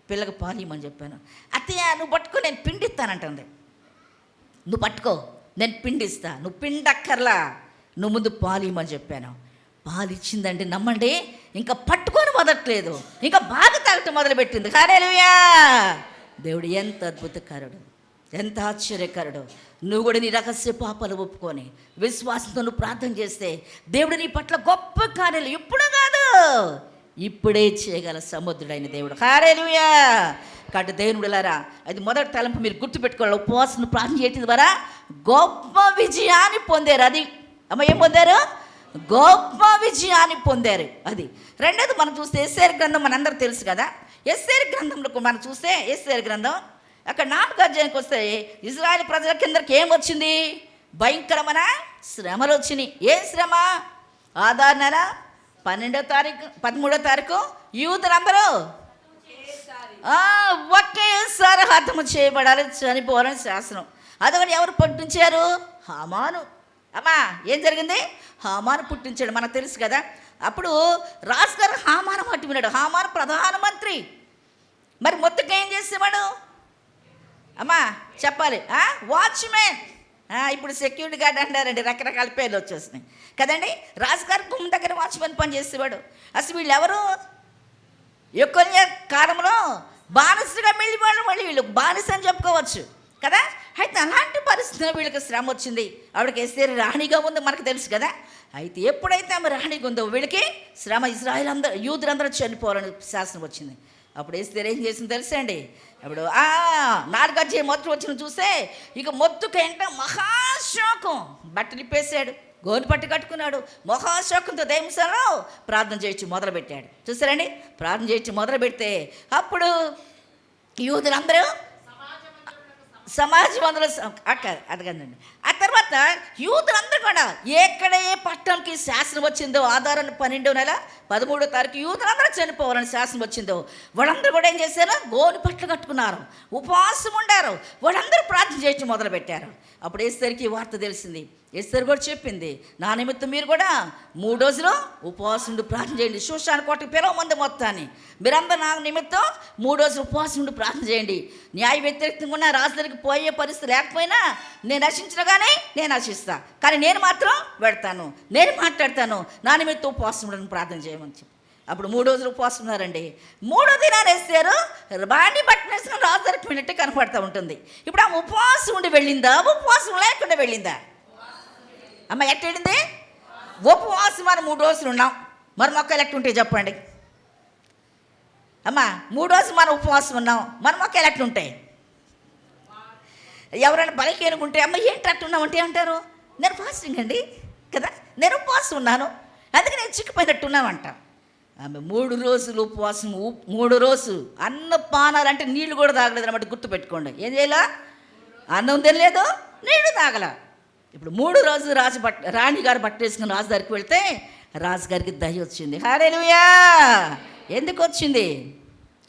S1: పిల్లకి పాలు ఇవ్వమని చెప్పాను. అత్తయ్య నువ్వు పట్టుకో నేను పిండిస్తానంటుంది. నువ్వు పట్టుకో నేను పిండిస్తా, నువ్వు పిండక్కర్లా, నువ్వు ముందు పాలు ఇవ్వమని చెప్పాను. పాలు ఇచ్చిందండి, నమ్మండి, ఇంకా పట్టుకొని వదలట్లేదు, ఇంకా బాగా తాగటం మొదలుపెట్టింది. హల్లెలూయా! దేవుడు ఎంత అద్భుతకారుడు, ఎంత ఆశ్చర్యకారుడు. నువ్వు కూడా నీ రహస్య పాపాలు ఒప్పుకొని విశ్వాసంతో నువ్వు ప్రార్థన చేస్తే దేవుడు నీ పట్ల గొప్ప కార్యాలు ఇప్పుడు కాదు ఇప్పుడే చేయగల సముద్రుడైన దేవుడు. హల్లెలూయా! కాబట్టి దేవుడులారా, అది మొదటి తలంపు మీరు గుర్తుపెట్టుకోవాలి. ఉపవాసం ప్రార్థన చేయటం ద్వారా గొప్ప విజయాన్ని పొందారు. అది అమ్మ ఏం పొందారు? గొప్ప విజయాన్ని పొందారు. అది రెండోది మనం చూస్తే ఎస్తేరు గ్రంథం మనందరూ తెలుసు కదా. ఎస్తేరు గ్రంథంలో మనం చూస్తే ఎస్తేరు గ్రంథం అక్కడ 4వ అధ్యాయానికి వస్తే ఇజ్రాయేల్ ప్రజల కిందకి ఏం వచ్చింది? భయంకరమైన శ్రమలు వచ్చినాయి. ఏ శ్రమ? ఆదారు నెల 13వ తారీఖు యూదులందరూ ఒకేసారి హతము చేయబడాలి, చనిపోవాలని శాసనం. అదొకటి ఎవరు పుట్టించారు? హామాను. అమ్మా ఏం జరిగింది? హామాను పుట్టించాడు, మనకు తెలుసు కదా. అప్పుడు రాజుగారు హామాను మాట విన్నాడు. హామాను ప్రధానమంత్రి. మరి మొత్తం ఏం చేసేవాడు? అమ్మా చెప్పాలి, వాచ్మెన్. ఇప్పుడు సెక్యూరిటీ గార్డ్ అంటారండి, రకరకాల పేర్లు వచ్చేసినాయి కదండి. రాజుగారి గుమ్మ దగ్గర వాచ్మెన్ పని చేసేవాడు. అసలు వీళ్ళు ఎవరు? యొకొన్య కాలంలో బానిసగా వెళ్ళిపోయాడు. మళ్ళీ వీళ్ళు బానిస అని చెప్పుకోవచ్చు కదా. అయితే అలాంటి పరిస్థితిలో వీళ్ళకి శ్రమ వచ్చింది. ఆవిడకి ఎస్తేరు రాణిగా ఉంది, మనకు తెలుసు కదా. అయితే ఎప్పుడైతే ఆమె రాణిగా ఉందో వీళ్ళకి శ్రమ, ఇజ్రాయేల్ అందరూ యూదులందరూ చనిపోవాలని శాసనం వచ్చింది. అప్పుడు ఎస్తేరు ఏం చేసింది తెలుసా అండి? అప్పుడు 4వ అధ్యాయం మొత్తం వచ్చిన చూస్తే ఇక మొత్తుకు ఏంటంటే మహాశోకం, బట్టలు ఇప్పేసాడు, గోని పట్టు కట్టుకున్నాడు, మహాశోకంతో దైవసంలో ప్రార్థన చేయొచ్చు మొదలుపెట్టాడు. చూసారండి, ప్రార్థన చేయొచ్చు మొదలు పెడితే అప్పుడు యూదులందరూ సమాజం అందులో అది కదండి. ఆ తర్వాత యూదులందరూ కూడా ఎక్కడ ఏ పట్టణంకి శాసనం వచ్చిందో ఆధారం 12వ నెల 13వ తారీఖు యూదులందరూ చనిపోవాలని శాసనం వచ్చిందో వాళ్ళందరూ కూడా ఏం చేశారు? గోని పట్లు కట్టుకున్నారు, ఉపవాసం ఉండారు, వాళ్ళందరూ ప్రార్థన చేయడం మొదలుపెట్టారు. అప్పుడు ఎస్తేరుకి ఈ వార్త తెలిసింది. ఎస్తేరు కూడా చెప్పింది, నా నిమిత్తం మీరు కూడా 3 రోజులు ఉపవాసం ఉండి ప్రార్థన చేయండి. శూషాను కోటకి పిలవమంది మొత్తాన్ని, మీరందరూ నా నిమిత్తం 3 రోజులు ఉపవాసం ఉండి ప్రార్థన చేయండి. న్యాయ వ్యతిరేకంగా ఉన్న రాజు దగ్గరికి పోయే పరిస్థితి లేకపోయినా నేను నశించిన కానీ నేను నశిస్తా, కానీ నేను మాత్రం పెడతాను, నేను మాట్లాడతాను, నా నిమిత్తం ఉపవాసం ఉండని ప్రార్థన చేయమని చెప్పి అప్పుడు 3 రోజులు ఉపవాసం ఉన్నారండి. 3వ దినాన్ని వేస్తారు, బాండి బట్టలు వేసుకుని రాజు దగ్గరికి వెళ్ళినట్టే కనపడుతూ ఉంటుంది. ఇప్పుడు ఆ ఉపవాసం ఉండి వెళ్ళిందా, ఉపవాసం లేకుండా వెళ్ళిందా? అమ్మ ఎట్ట వెళ్ళింది? ఉపవాసం మనం 3 రోజులు ఉన్నాం, మరి మొక్కలు ఎట్టు ఉంటాయి చెప్పండి అమ్మ? 3 రోజులు మనం ఉపవాసం ఉన్నాం, మన మొక్కలు ఎట్లుంటాయి? ఎవరైనా బలహీనకుంటే అమ్మ ఏంటి అట్టున్నామంటే అంటారు, నేను ఫాస్టింగ్ అండి కదా, నేను ఉపవాసం ఉన్నాను అందుకే నేను చిక్కిపోయినట్టున్నామంట. ఆమె 3 రోజులు ఉపవాసం, 3 రోజు అన్న పానాలు అంటే నీళ్ళు కూడా తాగలేదు అనమాట. గుర్తుపెట్టుకోండి. ఏం చేయాల? అన్నం తినలేదు, నీళ్ళు తాగల. ఇప్పుడు 3 రోజులు రాణిగారు బట్ట వేసుకుని రాజు దగ్గరికి వెళ్తే రాజుగారికి దయ వచ్చింది. హల్లెలూయా! ఎందుకు వచ్చింది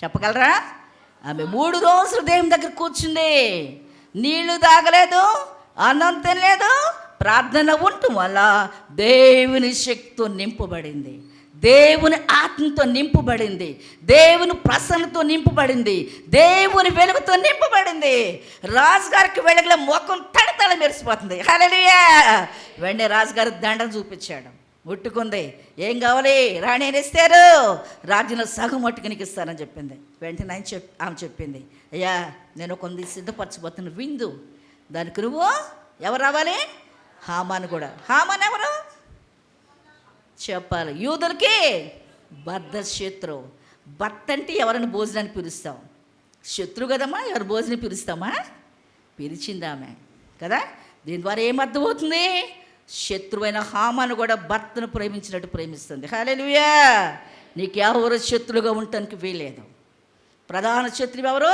S1: చెప్పగలరా? ఆమె 3 రోజులు దేవుని దగ్గర కూర్చుంది, నీళ్లు తాగలేదు, అన్నం తినలేదు, ప్రార్థన ఉండటం వల్ల దేవుని శక్తితో నింపబడింది, దేవుని ఆత్మతో నింపబడింది, దేవుని ప్రసన్నతో నింపబడింది, దేవుని వెలుగుతో నింపబడింది. రాజుగారికి వెలుగులో ముఖం తడతడ మెరిసిపోతుంది. హల్లెలూయా! వెంటనే రాజుగారు దండం చూపించాడు. ముట్టుకుంది. ఏం కావాలి? రాణి అని ఇస్తారు, రాజ్యంలో సగం మట్టుకు నీకు ఇస్తానని చెప్పింది. వెంటనే ఆమె చెప్పింది, అయ్యా నేను కొంది సిద్ధపరచబోతున్న విందు, దానికి నువ్వు ఎవరు రావాలి? హామాను కూడా. హామాన్ ఎవరు చెప్పాలి? యూదులకి బద్ధ శత్రువు. భర్త అంటే ఎవరైనా భోజనాన్ని పిలుస్తాం, శత్రువు కదమ్మా. ఎవరు భోజనం పిలుస్తామా? పిలిచిందామె కదా. దీని ద్వారా ఏమర్థమవుతుంది? శత్రువైన హామాను కూడా భర్తను ప్రేమించినట్టు ప్రేమిస్తుంది. హల్లెలూయా! నీకు ఎవరు శత్రువుగా ఉండటానికి వీలేదు. ప్రధాన శత్రువు ఎవరు?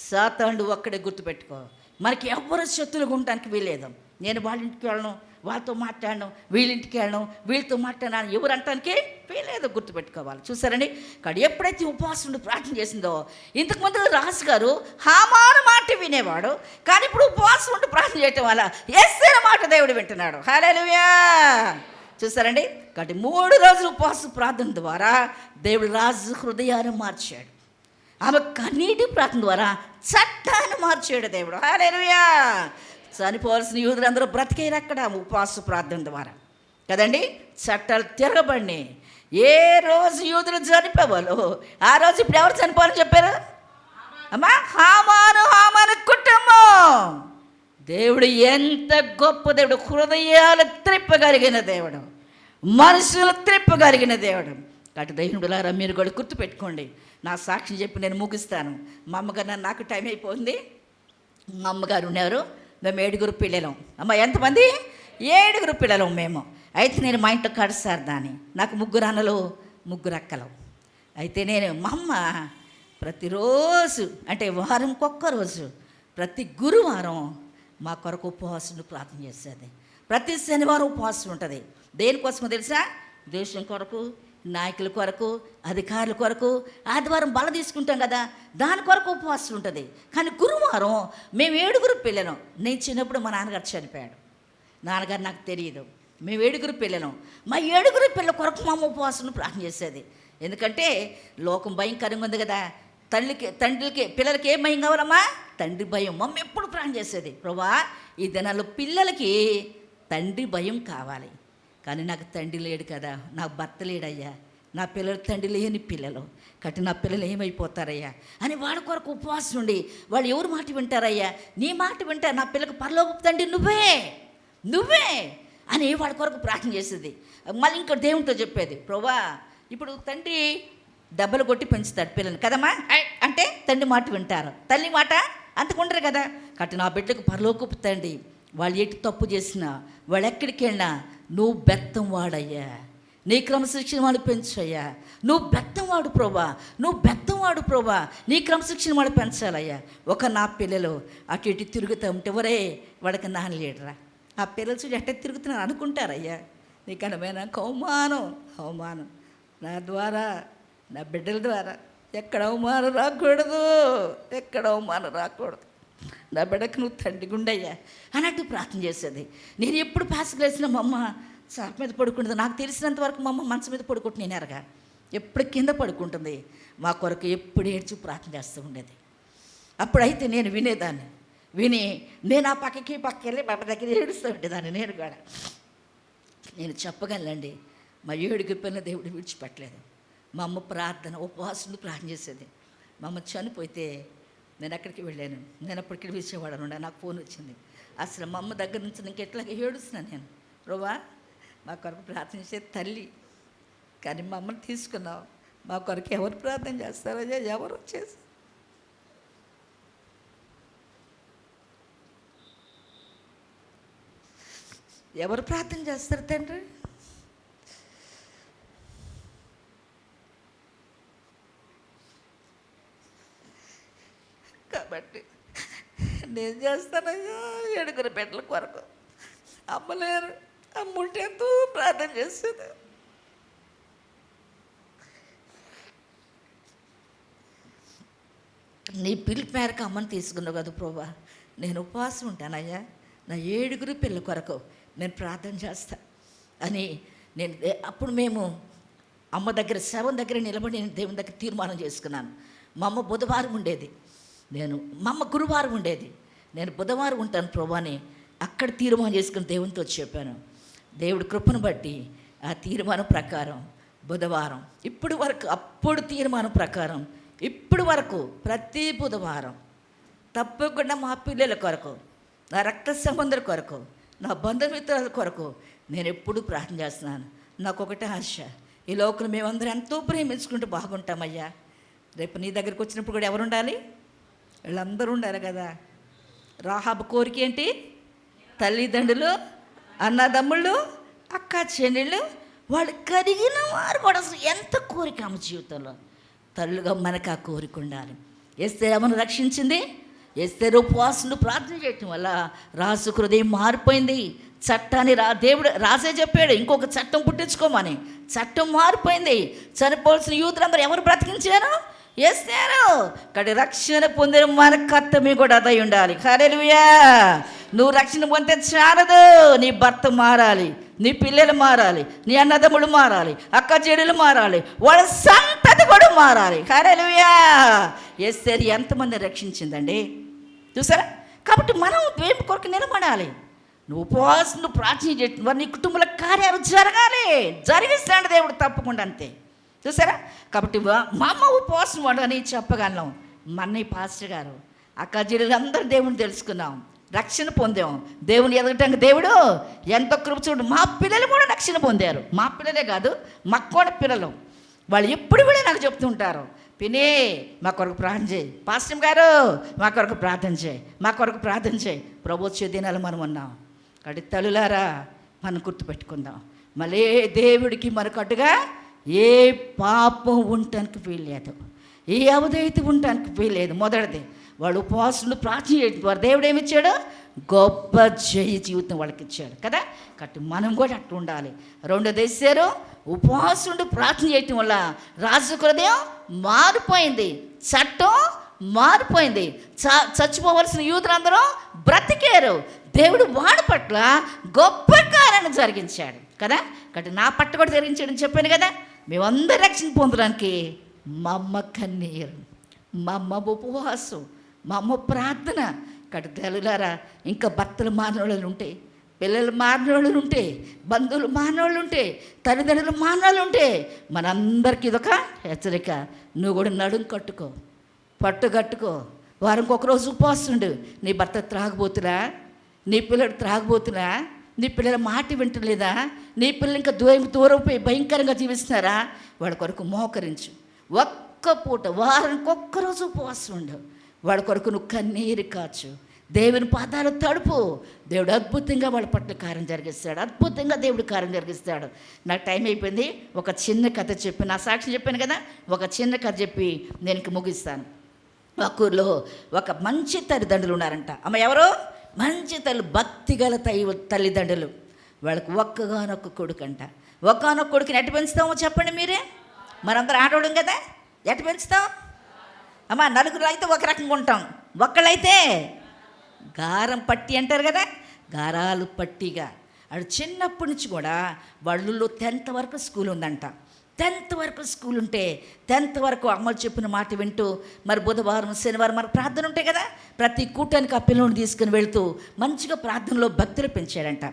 S1: సాతానుడు ఒక్కడే. గుర్తుపెట్టుకో. మనకి ఎవరు శత్రువుగా ఉండటానికి వీలేదు. నేను వాళ్ళ ఇంటికి వెళ్ళను, వాళ్ళతో మాట్లాడను, వీళ్ళింటికి వెళ్ళను, వీళ్ళతో మాట్లాడాను ఎవరు అంటానికి వీలేదు. గుర్తుపెట్టుకోవాలి. చూసారండి, కానీ ఎప్పుడైతే ఉపవాసం ఉండి ప్రార్థన చేసిందో, ఇంతకుముందు రాజుగారు హామాను మాట వినేవాడు, కానీ ఇప్పుడు ఉపవాసం ఉండి ప్రార్థన చేయటం వల్ల యేసయ్య మాట దేవుడు వింటున్నాడు. హల్లెలూయా! చూసారండి, కాబట్టి 3 రోజులు ఉపవాసం ప్రార్థన ద్వారా దేవుడు రాజు హృదయాన్ని మార్చాడు. ఆమె కన్నీటి ప్రార్థన ద్వారా చట్టాన్ని మార్చాడు దేవుడు. హల్లెలూయా! చనిపోవాల్సిన యూదులందరూ బ్రతికేరు అక్కడ ఉపవాస ప్రార్థన ద్వారా కదండి. చట్టాలు తిరగబడినాయి. ఏ రోజు యూదులు చనిపోవాలో ఆ రోజు ఇప్పుడు ఎవరు చనిపోవాలని చెప్పారు అమ్మా? హామాను కుటుంబం. దేవుడు ఎంత గొప్ప దేవుడు! హృదయాలు త్రిప్పగలిగిన దేవుడు, మనుషులు త్రిప్పగలిగిన దేవుడు. కాబట్టి దేవుడులారా మీరు కూడా గుర్తుపెట్టుకోండి. నా సాక్షి చెప్పి నేను ముగిస్తాను. మా అమ్మగారు, నాకు టైం అయిపోయింది. మా అమ్మగారు ఉన్నారు. మేము 7 పిల్లలం. అమ్మ ఎంతమంది? 7 పిల్లలం మేము. అయితే నేను మా ఇంట్లో కడసారు దాన్ని. నాకు 3 అన్నలు 3 అక్కలు. అయితే నేను మా అమ్మ ప్రతిరోజు అంటే వారంకొక్క రోజు ప్రతి గురువారం మా కొరకు ఉపవాసం ప్రార్థన చేసేది. ప్రతి శనివారం ఉపవాసం ఉంటుంది. దేనికోసమో తెలుసా? దేశం కొరకు, నాయకుల కొరకు, అధికారుల కొరకు. ఆదివారం బల తీసుకుంటాం కదా, దాని కొరకు ఉపవాసం ఉంటుంది. కానీ గురువారం మేము 7 పిల్లలం. నేను చిన్నప్పుడు మా నాన్నగారు చనిపోయాడు. నాన్నగారు నాకు తెలియదు. మేము 7 పిల్లలం. మా 7 పిల్లల కొరకు మా అమ్మ ఉపవాసం ప్రార్థన చేసేది. ఎందుకంటే లోకం భయంకరంగా ఉంది కదా. తండ్రికి పిల్లలకి ఏం భయం కావాలమ్మా? తండ్రి భయం. మమ్మీ ఎప్పుడు ప్రార్థన చేసేది, ప్రభా ఈ దినాల్లో పిల్లలకి తండ్రి భయం కావాలి. కానీ నాకు తండ్రి లేడు కదా, నాకు భర్త లేడయ్యా, నా పిల్లలు తండ్రి లేని పిల్లలు, కాబట్టి నా పిల్లలు ఏమైపోతారయ్యా అని వాళ్ళ కొరకు ఉపవాసం ఉండి, వాళ్ళు ఎవరు మాట వింటారయ్యా? నీ మాట వింటారు, నా పిల్లలకు పరలోకపు తండ్రి నువ్వే అని వాళ్ళ కొరకు ప్రార్థన చేసేది. మళ్ళీ ఇంకా దేవునితో చెప్పేది, ప్రభా ఇప్పుడు తండ్రి దెబ్బలు కొట్టి పెంచుతాడు పిల్లల్ని కదమ్మా, అంటే తండ్రి మాట వింటారు, తల్లి మాట అంతకుంటారు కదా. కాబట్టి నా బిడ్డకు పరలోకపు తండ్రి, వాళ్ళు ఎటు తప్పు చేసినా, వాళ్ళు ఎక్కడికి వెళ్ళినా నువ్వు బెత్తం వాడయ్యా, నీ క్రమశిక్షణ వాడు పెంచయ్యా, నువ్వు బెత్తం వాడు ప్రభా, నీ క్రమశిక్షణ వాడు పెంచాలయ్యా. నా పిల్లలు అటు ఇటు తిరుగుతూ ఉంటే ఒరే వాడికి నాన్న లేడరా, ఆ పిల్లలు చూసి ఎట్ట తిరుగుతున్నాను అనుకుంటారయ్యా. నీకు అనమైన అవమానం నా ద్వారా, నా బిడ్డల ద్వారా ఎక్కడ అవమానం రాకూడదు, నా బిడ్డకు నువ్వు తండ్రి గుండయ్యా అన్నట్టు ప్రార్థన చేసేది. నేను ఎప్పుడు పాసుకు వేసిన మా అమ్మ చాప మీద పడుకుంటుంది. నాకు తెలిసినంత వరకు మా అమ్మ మంచం మీద పడుకుంటు నేను ఎరగా ఎప్పుడు కింద పడుకుంటుంది. మా కొరకు ఎప్పుడు ఏడ్చి ప్రార్థన చేస్తూ ఉండేది. అప్పుడైతే నేను విని నేను ఆ పక్కకి వెళ్ళి బాబా దగ్గర ఏడుస్తూ ఉండేదాన్ని. నేను చెప్పగలనండి, మా 7 పిల్లల దేవుడు విడిచిపెట్టలేదు. మా అమ్మ ఉపవాసం ప్రార్థన చేసేది. మా అమ్మ చనిపోతే నేను అక్కడికి వెళ్ళాను. నేను అప్పటికి విజయవాడలో ఉండే, నాకు ఫోన్ వచ్చింది. అసలు మా అమ్మ దగ్గర నుంచి ఇంకెట్లా ఏడుస్తున్నాను నేను. ప్రభా మా కొరకు ప్రార్థన చేసే తల్లి, కానీ మా అమ్మని తీసుకున్నావు, మా కొరకు ఎవరు ప్రార్థన చేస్తారయ్యా? ఎవరు చేస్తారు? ఎవరు ప్రార్థన చేస్తారు తండ్రి? బట్టి నేను చేస్తానయ్యా 7 బిడ్డల కొరకు. అమ్మలేరు, అమ్ముంటే ఎంతో ప్రార్థన చేస్తుంది. నీ పిలుపు మేరకు అమ్మని తీసుకున్నావు కదా ప్రభా, నేను ఉపవాసం ఉంటానయ్యా, నా 7 పిల్లల కొరకు నేను ప్రార్థన చేస్తా అని నేను అప్పుడు మేము అమ్మ దగ్గర శవం దగ్గర నిలబడి నేను దేవుని దగ్గర తీర్మానం చేసుకున్నాను. మా అమ్మ బుధవారం ఉండేది, మా అమ్మ గురువారం ఉండేది, నేను బుధవారం ఉంటాను ప్రభా అని అక్కడ తీర్మానం చేసుకుని దేవునితో చెప్పాను. దేవుడి కృపను బట్టి ఆ తీర్మానం ప్రకారం బుధవారం ఇప్పుడు వరకు, అప్పుడు తీర్మానం ప్రకారం ఇప్పుడు వరకు ప్రతి బుధవారం తప్పకుండా మా పిల్లల కొరకు, నా రక్త సంబంధుల కొరకు, నా బంధుమిత్రుల కొరకు నేను ఎప్పుడూ ప్రార్థన చేస్తున్నాను. నాకు ఒకటే ఆశ, ఈ లోకలు మేమందరం ఎంతో ప్రేమించుకుంటూ బాగుంటామయ్యా. రేపు నీ దగ్గరికి వచ్చినప్పుడు కూడా ఎవరు ఉండాలి? వీళ్ళందరూ ఉండాలి కదా. రాహాబు కోరిక ఏంటి? తల్లిదండ్రులు, అన్నదమ్ముళ్ళు, అక్క చెల్లెళ్ళు వాళ్ళు కరిగిన వారు కూడా. అసలు ఎంత కోరిక ఆమె జీవితంలో. తల్లుగా మనకు ఆ కోరిక ఉండాలి. ఎస్తేరు ఆమెను రక్షించింది. ఎస్తేరు ఉపవాసులు ప్రార్థన చేయటం వల్ల రాజు హృదయం మారిపోయింది. చట్టాన్ని దేవుడు రాసే చెప్పాడు, ఇంకొక చట్టం పుట్టించుకోమని. చట్టం మారిపోయింది. చనిపోవాల్సిన యూదులందరూ ఎవరు బ్రతికించారు? ఎస్తేరు. కానీ రక్షణ పొందిన మన కర్తవ్యం కూడా అదై ఉండాలి. హల్లెలూయా. నువ్వు రక్షణ పొందితే చాలదు, నీ భర్త మారాలి, నీ పిల్లలు మారాలి, నీ అన్నదమ్ముడు మారాలి, అక్క చెల్లెలు మారాలి, వాళ్ళ సంతతి కూడా మారాలి. హల్లెలూయా. ఎస్తేరు ఎంతమంది రక్షించిందండి చూసారా. కాబట్టి మనం దేవుని కొరకు నిలబడాలి. నువ్వు ఉపవాసం, నువ్వు ప్రార్థన చేయడం వారు నీ కుటుంబంలో కార్యాలు జరగాలి. జరిగిస్తాడు దేవుడు తప్పకుండా, అంతే చూసారా. కాబట్టి మా అమ్మ ఉపవాసం వాడని చెప్పగలం. మన్నయ్య పాస్టర్ గారు, అక్క చెల్లెలు అందరూ దేవుని తెలుసుకున్నాం, రక్షణ పొందాం. దేవుని ఎదగటానికి దేవుడు ఎంతో కృప చూడు. మా పిల్లలు కూడా రక్షణ పొందారు. మా పిల్లలే కాదు, మాకు కూడా పిల్లలు. వాళ్ళు ఎప్పుడు కూడా నాకు చెప్తుంటారు, పినే మా కొరకు ప్రార్థన చేయి, పాస్టర్ గారు మా కొరకు ప్రార్థన చేయి, మా కొరకు ప్రార్థన చేయి. ప్రభు వచ్చే దినాలు మనం ఉన్నాం. కాబట్టి తల్లులారా మనం గుర్తుపెట్టుకుందాం, మళ్ళీ దేవుడికి మనకట్టుగా ఏ పాపం ఉండటానికి వీల్లేదు, ఏ అవధైతే ఉండటానికి వీల్లేదు. మొదటిది వాళ్ళు ఉపవాసులు ప్రార్థన చేయడం వారు దేవుడు ఏమిచ్చాడు? గొప్ప జయ జీవితం వాళ్ళకి ఇచ్చాడు కదా. కాబట్టి మనం కూడా అట్లా ఉండాలి. రెండోది వేసారు, ఉపవాసులు ప్రార్థన చేయటం వల్ల రాజు హృదయం మారిపోయింది, చట్టం మారిపోయింది. చచ్చిపోవలసిన యూదులందరూ బ్రతికారు. దేవుడు వాడి పట్ల గొప్ప కార్యాన్ని జరిగించాడు కదా. కాబట్టి నా పట్ల కూడా జరిగించాడని చెప్పాను కదా. మేమందరూ రక్షణ పొందడానికి మా అమ్మ కన్నీరు, మా అమ్మ ఉపవాసం, మా అమ్మ ప్రార్థన. కాబట్టి తల్లులారా, ఇంకా భర్తలు మానవాళ్ళు ఉంటే, పిల్లలు మానవాళ్ళు ఉంటే, బంధువులు మానవాళ్ళు ఉంటే, తల్లిదండ్రులు మానవాళ్ళు ఉంటే, మనందరికీ ఇదొక హెచ్చరిక. నువ్వు కూడా నడుం కట్టుకో, పట్టు కట్టుకో. వారంకి ఒకరోజు ఉపవాసం ఉండు. నీ భర్త త్రాగబోతురా, నీ పిల్లడు త్రాగబోతున్నా, నీ పిల్లల మాట వింటలేదా, నీ పిల్లలు ఇంకా దూరం పోయి భయంకరంగా జీవిస్తున్నారా, వాడి కొరకు మోకరించు. ఒక్క పూట వారానికి ఒక్కరోజు ఉపవాసం ఉండు. వాడి కొరకు నువ్వు కన్నీరు కాచు, దేవుని పాదాలు తడుపు. దేవుడు అద్భుతంగా వాళ్ళ పట్ల కార్యం జరిగిస్తాడు, అద్భుతంగా దేవుడు కార్యం జరిగిస్తాడు. నాకు టైం అయిపోయింది. ఒక చిన్న కథ చెప్పి, నా సాక్షి చెప్పాను కదా, ఒక చిన్న కథ చెప్పి నేను ఇంక ముగిస్తాను. ఒక ఊరిలో ఒక మంచి తల్లిదండ్రులు ఉన్నారంట. అమ్మ ఎవరు? మంచి భక్తి గల తల్లిదండ్రులు. వాళ్ళకి ఒక్కగానొక్క కొడుకు అంట. ఒక్కగానొక్క కొడుకుని ఎట్ట పెంచుతామో చెప్పండి మీరే. మనందరూ ఆడవడం కదా, ఎట్ట పెంచుతాం? అమ్మ నలుగురు అయితే ఒక రకంగా ఉంటాం, ఒక్కళ్ళైతే గారం పట్టి అంటారు కదా, గారాలు పట్టిగా. అడు చిన్నప్పటి నుంచి కూడా వాళ్ళలో 10th వరకు స్కూల్ ఉందంట. 10th వరకు స్కూల్ ఉంటే 10th వరకు అమ్మలు చెప్పిన మాట వింటూ, మరి బుధవారం శనివారం మరి ప్రార్థన ఉంటాయి కదా, ప్రతి కూటానికి ఆ పిల్లోని తీసుకుని వెళ్తూ మంచిగా ప్రార్థనలో భక్తులు పెంచాడంట.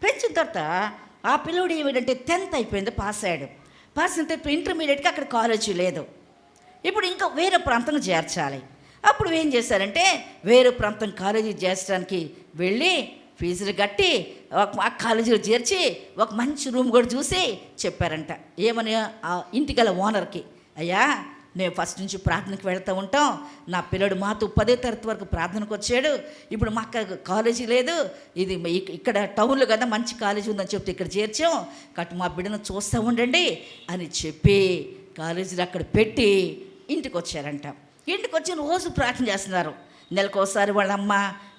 S1: పెంచిన తర్వాత ఆ పిల్లోడు ఏమిటంటే 10th అయిపోయింది, పాస్ అయ్యాడు. పాస్ అయితే ఇంటర్మీడియట్కి అక్కడ కాలేజీ లేదు. ఇప్పుడు ఇంకా వేరే ప్రాంతం చేర్చాలి. అప్పుడు ఏం చేశారంటే వేరే ప్రాంతం కాలేజీ చేర్చడానికి వెళ్ళి ఫీజులు కట్టి ఆ కాలేజీలో చేర్చి ఒక మంచి రూమ్ కూడా చూసి చెప్పారంట. ఏమని ఆ ఇంటికల ఓనర్కి, అయ్యా మేము ఫస్ట్ నుంచి ప్రార్థనకు వెళ్తూ ఉంటాం, నా పిల్లడు మాతో 10వ తరగతి వరకు ప్రార్థనకు వచ్చాడు, ఇప్పుడు మాకు కాలేజీ లేదు, ఇది ఇక్కడ టౌన్లో కదా మంచి కాలేజీ ఉందని చెప్తే ఇక్కడ చేర్చాం, కాబట్టి మా బిడ్డను చూస్తూ ఉండండి అని చెప్పి కాలేజీలో అక్కడ పెట్టి ఇంటికి వచ్చారంట. ఇంటికి వచ్చి రోజు ప్రార్థన చేస్తున్నారు. నెలకోసారి వాళ్ళ అమ్మ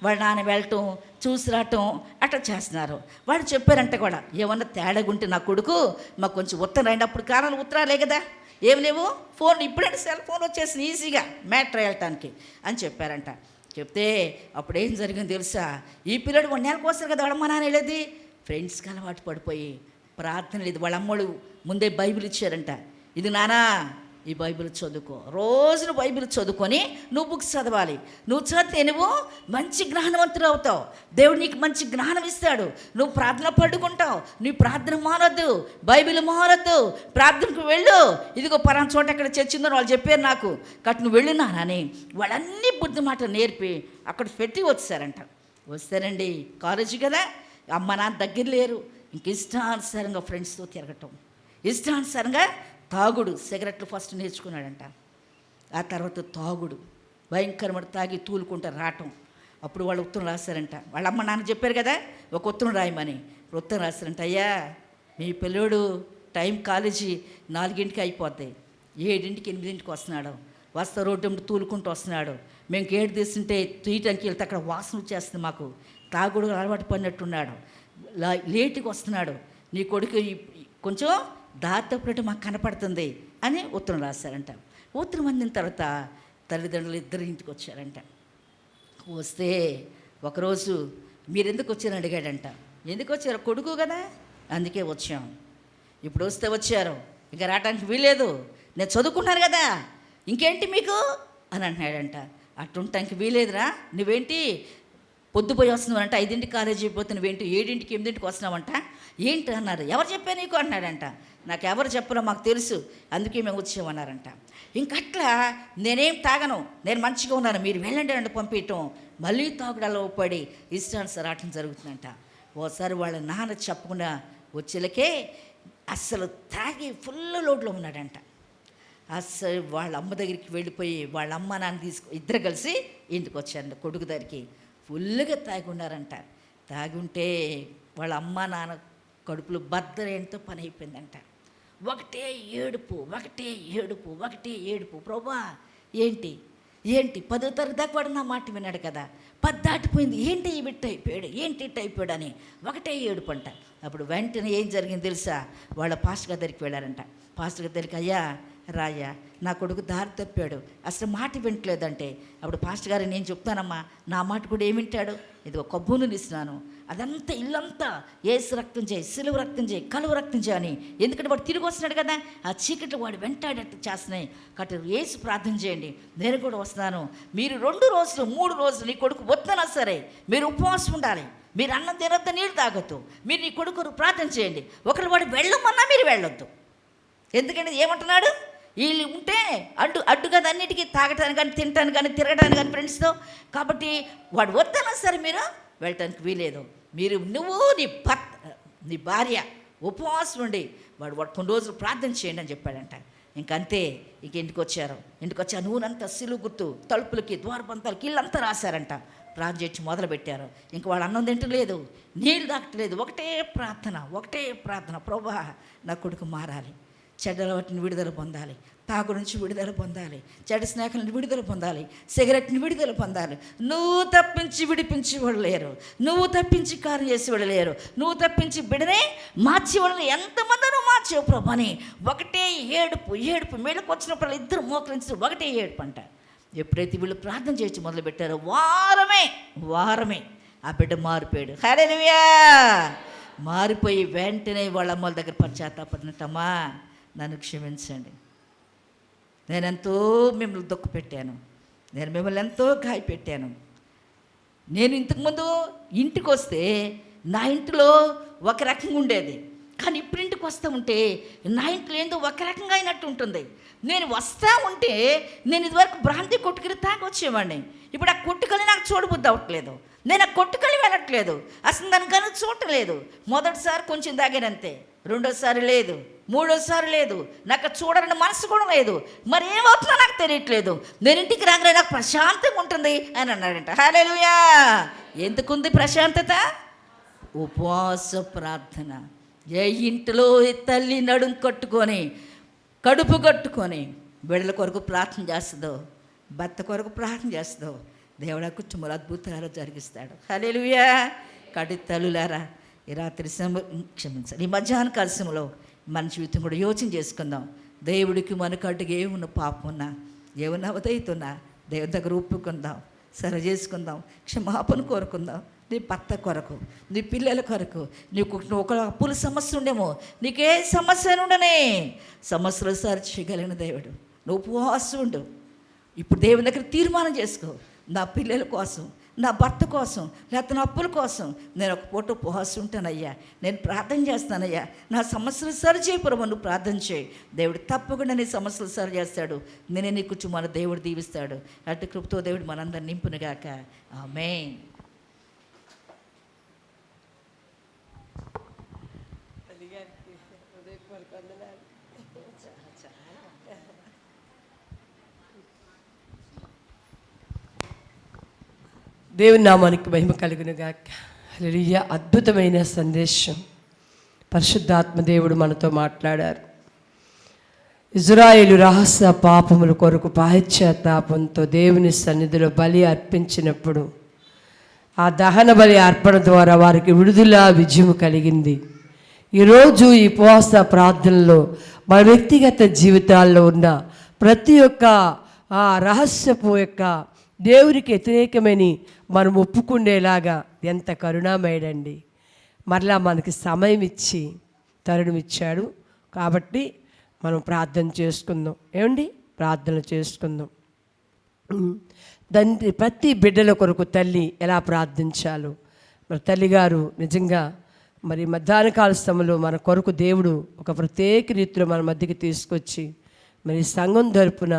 S1: వాళ్ళ నాన్న వెళ్ళటం చూసి రావటం అట్లా చేస్తున్నారు. వాళ్ళు చెప్పారంట కూడా, ఏమన్నా తేడాగుంటే నా కొడుకు మాకు కొంచెం ఉత్తరం రండి. అప్పుడు కాలంలో ఉత్తరాలే కదా, ఏమి లేవు ఫోన్. ఇప్పుడంటే సెల్ ఫోన్ వచ్చేసింది ఈజీగా మ్యాటర్ వెళ్ళటానికి అని చెప్పారంట. చెప్తే అప్పుడు ఏం జరిగింది తెలుసా, ఈ పిల్లడు 1 నెలలకు వస్తారు కదా వాళ్ళ అమ్మ నాన్న వెళ్ళేది, ఫ్రెండ్స్కి అలవాటు పడిపోయి ప్రార్థన లేదు. వాళ్ళ అమ్మడు ముందే బైబిల్ ఇచ్చారంట, ఇది నానా ఈ బైబిల్ చదువుకో, రోజును బైబిల్ చదువుకొని నువ్వు బుక్స్ చదవాలి. నువ్వు చదివితే నువ్వు మంచి జ్ఞానవంతుడు అవుతావు, దేవుడు నీకు మంచి జ్ఞానం ఇస్తాడు. నువ్వు ప్రార్థన పడుకుంటావు, నీ ప్రార్థన మారొద్దు, బైబిల్ మారొద్దు, ప్రార్థనకు వెళ్ళు. ఇదిగో పలానా చోట ఎక్కడ చర్చిందని వాళ్ళు చెప్పారు నాకు, కాబట్టి నువ్వు వెళ్ళినానని వాళ్ళన్నీ బుద్ధి మాట నేర్పి అక్కడ పెట్టి వచ్చారంట. వస్తారండి, కాలేజీ కదా, అమ్మ నాన్న దగ్గర లేరు, ఇంక ఇష్టానుసారంగా ఫ్రెండ్స్తో తిరగటం, ఇష్టానుసారంగా తాగుడు, సిగరెట్లు ఫస్ట్ నేర్చుకున్నాడంట. ఆ తర్వాత తాగుడు, భయంకరమైన తాగి తూలుకుంటా రావటం. అప్పుడు వాళ్ళు ఉత్తరం రాశారంట, వాళ్ళ అమ్మ నాన్న చెప్పారు కదా ఒక ఉత్తరం రాయమని. ఉత్తరం రాశారంట, అయ్యా మీ పిల్లోడు టైం కాలేజీ 4ంటికి అయిపోద్ది, 7ంటికి 8ంటికి వస్తున్నాడు, వస్తా రోడ్డు తూలుకుంటూ వస్తున్నాడు, మేము గేటు తీస్తుంటే తీయటానికి వెళ్తే అక్కడ వాసన వచ్చేస్తుంది, మాకు తాగుడు అలవాటు పడినట్టున్నాడు, లేటుకి వస్తున్నాడు, నీ కొడుకు కొంచెం దారితప్పుడట్టు మాకు కనపడుతుంది అని ఉత్తరం రాశారంట. ఉత్తరం అందిన తర్వాత తల్లిదండ్రులు ఇద్దరు ఇంటికి వచ్చారంట. వస్తే ఒకరోజు మీరు ఎందుకు వచ్చారని అడిగాడంట. ఎందుకు వచ్చారు, కొడుకు కదా అందుకే వచ్చాం, ఇప్పుడు వస్తే వచ్చారు, ఇక రావడానికి వీల్లేదు, నేను చదువుకున్నాను కదా ఇంకేంటి మీకు అని అంటున్నాడంట. అట్టుంటానికి వీలేదురా, నువ్వేంటి పొద్దుపోయి వస్తున్నావంట, 5ంటికి కాలేజీ అయిపోతే నువ్వేంటి 7ంటికి 8ంటికి వస్తున్నావంట, ఏంటి అన్నారు. ఎవరు చెప్పారు నీకు అన్నాడంట. నాకు ఎవరు చెప్పరో మాకు తెలుసు, అందుకే మేము వచ్చామన్నారంట. ఇంకట్లా నేనేం తాగను, నేను మంచిగా ఉన్నాను, మీరు వెళ్ళండి అని పంపించటం, మళ్ళీ తాగుడాలో పడి ఇష్టానుసారం రావటం జరుగుతుందంట. ఓసారి వాళ్ళ నాన్న చెప్పకుండా వచ్చేలకే అస్సలు తాగి ఫుల్ లోడ్లో ఉన్నాడంట. అస్సలు వాళ్ళ అమ్మ దగ్గరికి వెళ్ళిపోయి వాళ్ళ అమ్మ నాన్న ఇద్దరు కలిసి ఇంటికి వచ్చారంట. కొడుకు దగ్గరికి ఫుల్గా తాగి ఉన్నారంట. తాగి ఉంటే వాళ్ళ అమ్మ నాన్న కడుపులో బద్దరేంతో పని అయిపోయిందంట. ఒకటే ఏడుపు, ఒకటే ఏడుపు, ఒకటే ఏడుపు. ప్రభా ఏంటి 10వ తరగతి దాకా వాడు నా మాట విన్నాడు కదా, 10 దాటిపోయింది, ఏంటి ఈ బిట్ట అయిపోయాడు, ఏంటి ఇట్ట అయిపోయాడు అని ఒకటే ఏడుపు అంట. అప్పుడు వెంటనే ఏం జరిగింది తెలుసా, వాళ్ళ పాస్టర్ గారి దగ్గరికి వెళ్ళారంట. పాస్టర్ గారి దగ్గరికి, అయ్యా రాయ్యా నా కొడుకు దారి తప్పాడు, అసలు మాట వింటలేదంటే. అప్పుడు పాస్టర్ గారు, నేను చెప్తానమ్మా, నా మాట కూడా ఏమి వింటాడు, ఇదిగో కొబ్బును ఇస్తున్నాను, అదంతా ఇల్లంతా ఏసు రక్తం చేయి, సిలువ రక్తం చేయి, కలువ రక్తం చేయని, ఎందుకంటే వాడు తిరిగి వస్తున్నాడు కదా, ఆ చీకట్లు వాడు వెంటాడట్టు చేస్తున్నాయి, కాబట్టి ఏసు ప్రార్థన చేయండి, నేను కూడా వస్తున్నాను. మీరు 2 రోజులు 3 రోజులు నీ కొడుకు వద్దనా సరే మీరు ఉపవాసం ఉండాలి, మీరు అన్నం తినొద్దు, నీళ్ళు తాగొద్దు, మీరు నీ కొడుకు ప్రార్థన చేయండి. ఒకరు వాడు వెళ్ళమన్నా మీరు వెళ్ళొద్దు, ఎందుకంటే ఏమంటున్నాడు, వీళ్ళు ఉంటే అడ్డు కదా అన్నిటికీ, తాగటానికి కానీ తినటానికి కానీ తిరగడానికి కానీ ఫ్రెండ్స్తో, కాబట్టి వాడు వద్దనా సరే మీరు వెళ్ళటానికి వీలేదు. నువ్వు నీ భార్య ఉపవాసం ఉండి వాడు కొన్ని రోజులు ప్రార్థన చేయండి అని చెప్పాడంట. ఇంకంతే, ఇంటికి వచ్చారు. ఇంటికి వచ్చి ఆ నూనెంతా సిలువ గుర్తు తలుపులకి ద్వారబంధాలకి ఇల్లంతా రాశారంట. ప్రార్థన చేసి మొదలుపెట్టారు. ఇంక వాళ్ళు అన్నం తింటలేదు, నీళ్ళు తాగట్లేదు, ఒకటే ప్రార్థన, ప్రభా నా కొడుకు మారాలి, చెడ్డ అలవాటుని విడుదల పొందాలి, తాగు నుంచి విడుదల పొందాలి, చెడ్డ స్నేహాలను విడుదల పొందాలి, సిగరెట్ని విడుదల పొందాలి. నువ్వు తప్పించి విడిపించి వాళ్ళు లేరు, నువ్వు తప్పించి కార్యం చేసి వాళ్ళు లేరు, నువ్వు తప్పించి బిడనే మార్చి వాళ్ళని ఎంతమందినో మార్చేవు ప్రభు అని ఒకటే ఏడుపు. మేళ్ళకి వచ్చినప్పుడు ఇద్దరు మోకరించి ఒకటే ఏడుపు అంట. ఎప్పుడైతే వీళ్ళు ప్రార్థన చేసి మొదలుపెట్టారో వారమే ఆ బిడ్డ మారిపోయాడు. హల్లెలూయా. మారిపోయి వెంటనే వాళ్ళ అమ్మల దగ్గర పశ్చాత్తాపడినట్టమ్మా నన్ను క్షమించండి, నేనెంతో మిమ్మల్ని దుఃఖ పెట్టాను, నేను మిమ్మల్ని ఎంతో గాయపెట్టాను. నేను ఇంతకుముందు ఇంటికి వస్తే నా ఇంటిలో ఒక రకంగా ఉండేది, కానీ ఇప్పుడు ఇంటికి వస్తూ ఉంటే నా ఇంట్లో ఏందో ఒక రకంగా అయినట్టు ఉంటుంది. నేను వస్తూ ఉంటే నేను ఇదివరకు బ్రాంతి కొట్టుకెళ్ళి తాగొచ్చేవాడిని, ఇప్పుడు ఆ కొట్టుకెళ్ళి నాకు చూడబుద్ధి అవ్వట్లేదు, నేను ఆ కొట్టుకెళ్ళి వెళ్ళట్లేదు, అసలు దాని కనుక చూడలేదు. మొదటిసారి కొంచెం తాగానంతే, రెండోసారి లేదు, మూడోసారి లేదు, నాకు చూడాలని మనసు కూడా లేదు, మరి ఏమవుతుందో నాకు తెలియట్లేదు, నేను ఇంటికి రాగానే నాకు ప్రశాంతంగా ఉంటుంది అని అన్నాడంట. హల్లెలూయా. ఎందుకుంది ప్రశాంతత? ఉపవాస ప్రార్థన. ఏ ఇంటిలో తల్లి నడుం కట్టుకొని కడుపు కట్టుకొని బిడ్డల కొరకు ప్రార్థన చేస్తుందో, భర్త కొరకు ప్రార్థన చేస్తుందో, దేవుడు ఆ కుటుంబంలో అద్భుతాలు జరిగిస్తాడు. హల్లెలూయా. కడి తల్లులారా, ఈ రాత్రి క్షమించాలి, ఈ మధ్యాహ్న కాలశంలో మన జీవితం కూడా యోచన చేసుకుందాం. దేవుడికి మనకు అడ్డుగా ఏమున్న పాపం ఉన్నా, ఏమన్నా అవదైతున్నా దేవుని దగ్గర ఒప్పుకుందాం, సరి చేసుకుందాం, క్షమాపణ కోరుకుందాం. నీ భర్త కొరకు, నీ పిల్లల కొరకు, నీకు ఒక అప్పుల సమస్య ఉండేమో, నీకే సమస్య ఉండనే సమస్యలు సరి చేయగలిగిన దేవుడు. నువ్వు ఉపవాసం ఉండు. ఇప్పుడు దేవుని దగ్గర తీర్మానం చేసుకో, నా పిల్లల కోసం, నా భర్త కోసం, లేకపోతే నా అప్పుల కోసం నేను ఒక పూట ఉపవాసం ఉంటానయ్యా, నేను ప్రార్థన చేస్తానయ్యా, నా సమస్యలు సరి చేయపురమో నువ్వు ప్రార్థన చేయి. దేవుడు తప్పకుండా నీ సమస్యలు సరి చేస్తాడు. నేనే నీ కుటుంబాన్ని దేవుడు దీవిస్తాడు. అటు కృపతో దేవుడు మనందరిని నింపునుగాక. ఆమేన్.
S2: దేవుని నామానికి మహిమ కలుగును గాక. హల్లెలూయా. అద్భుతమైన సందేశం. పరిశుద్ధాత్మ దేవుడు మనతో మాట్లాడారు. ఇజ్రాయేలు రహస్య పాపముల కొరకు పాశ్చాత్తాపంతో దేవుని సన్నిధిలో బలి అర్పించినప్పుడు ఆ దహన బలి అర్పణ ద్వారా వారికి విడుదల, విజయం కలిగింది. ఈరోజు ఈ ఉపవాస ప్రార్థనలో మన వ్యక్తిగత జీవితాల్లో ఉన్న ప్రతి ఒక్క ఆ రహస్యపు యొక్క దేవునికి వ్యతిరేకమని మనం ఒప్పుకునేలాగా ఎంత కరుణామయుడండి. మరలా మనకి సమయం ఇచ్చి తరుణం ఇచ్చాడు. కాబట్టి మనం ప్రార్థన చేసుకుందాం. ఏమండి, ప్రార్థన చేసుకుందాం. ప్రతి బిడ్డల కొరకు తల్లి ఎలా ప్రార్థించాలో మరి తల్లిగారు నిజంగా మరి మధ్యాహ్న కాల సమయంలో మన కొరకు దేవుడు ఒక ప్రత్యేక రీతిలో మన మధ్యకి తీసుకొచ్చి మరి సంఘం తరపున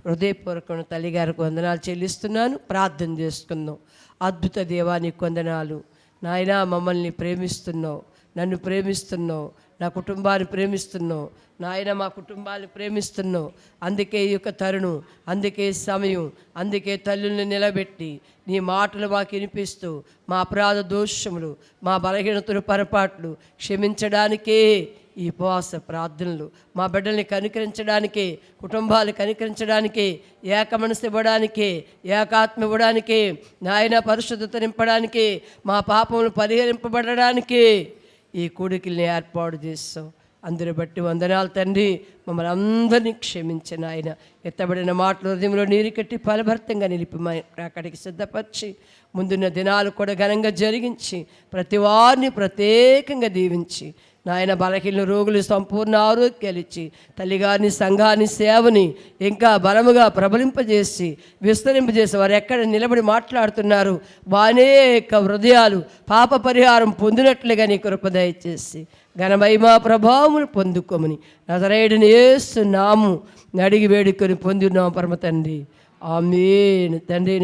S2: హృదయపూర్వకమైన తల్లిగారికి వందనాలు చెల్లిస్తున్నాను. ప్రార్థన చేసుకుందాం. అద్భుత దేవానికి వందనాలు నాయనా. మమ్మల్ని ప్రేమిస్తున్నావు, నన్ను ప్రేమిస్తున్నావు, నా కుటుంబాన్ని ప్రేమిస్తున్నావు నాయన, మా కుటుంబాన్ని ప్రేమిస్తున్నావు. అందుకే ఈ యొక్క తరుణం, అందుకే సమయం, అందుకే తల్లుల్ని నిలబెట్టి నీ మాటలు మాకు వినిపిస్తూ మా అపరాధ దోషములు, మా బలహీనతలు, పొరపాట్లు క్షమించడానికే ఈ ఉపవాస ప్రార్థనలు. మా బిడ్డల్ని కనికరించడానికే, కుటుంబాలు కనికరించడానికే, ఏక మనసు ఇవ్వడానికే, ఏకాత్మ ఇవ్వడానికే, నాయన పరిశుద్ధత నింపడానికే, మా పాపములు పరిహరింపబడడానికే ఈ కూడికల్ని ఏర్పాటు చేస్తాం. అందరి బట్టి వందనాలు తండ్రి. మమ్మల్ని అందరినీ క్షమించిన ఆయన ఎత్తబడిన మాటలు హృదయంలో నీరు కట్టి ఫలభరితంగా నిలిపి అక్కడికి సిద్ధపరిచి ముందున్న దినాలు కూడా ఘనంగా జరిగించి ప్రతి వారిని ప్రత్యేకంగా దీవించి నాయన బలహీన రోగులు సంపూర్ణ ఆరోగ్యాలు ఇచ్చి తల్లిగారిని, సంఘాన్ని, సేవని ఇంకా బలముగా ప్రబలింపజేసి విస్తరింపజేసి వారు ఎక్కడ నిలబడి మాట్లాడుతున్నారు అనేక హృదయాలు పాప పరిహారం పొందినట్లుగా నీ కృప దయచేసి ఘనమహిమా ప్రభావములు పొందుకోమని నజరేయుడిని యేసు నామమున అడిగి వేడుకొని పొందున్నాం పరమ తండ్రి. ఆమేన్. తండ్రి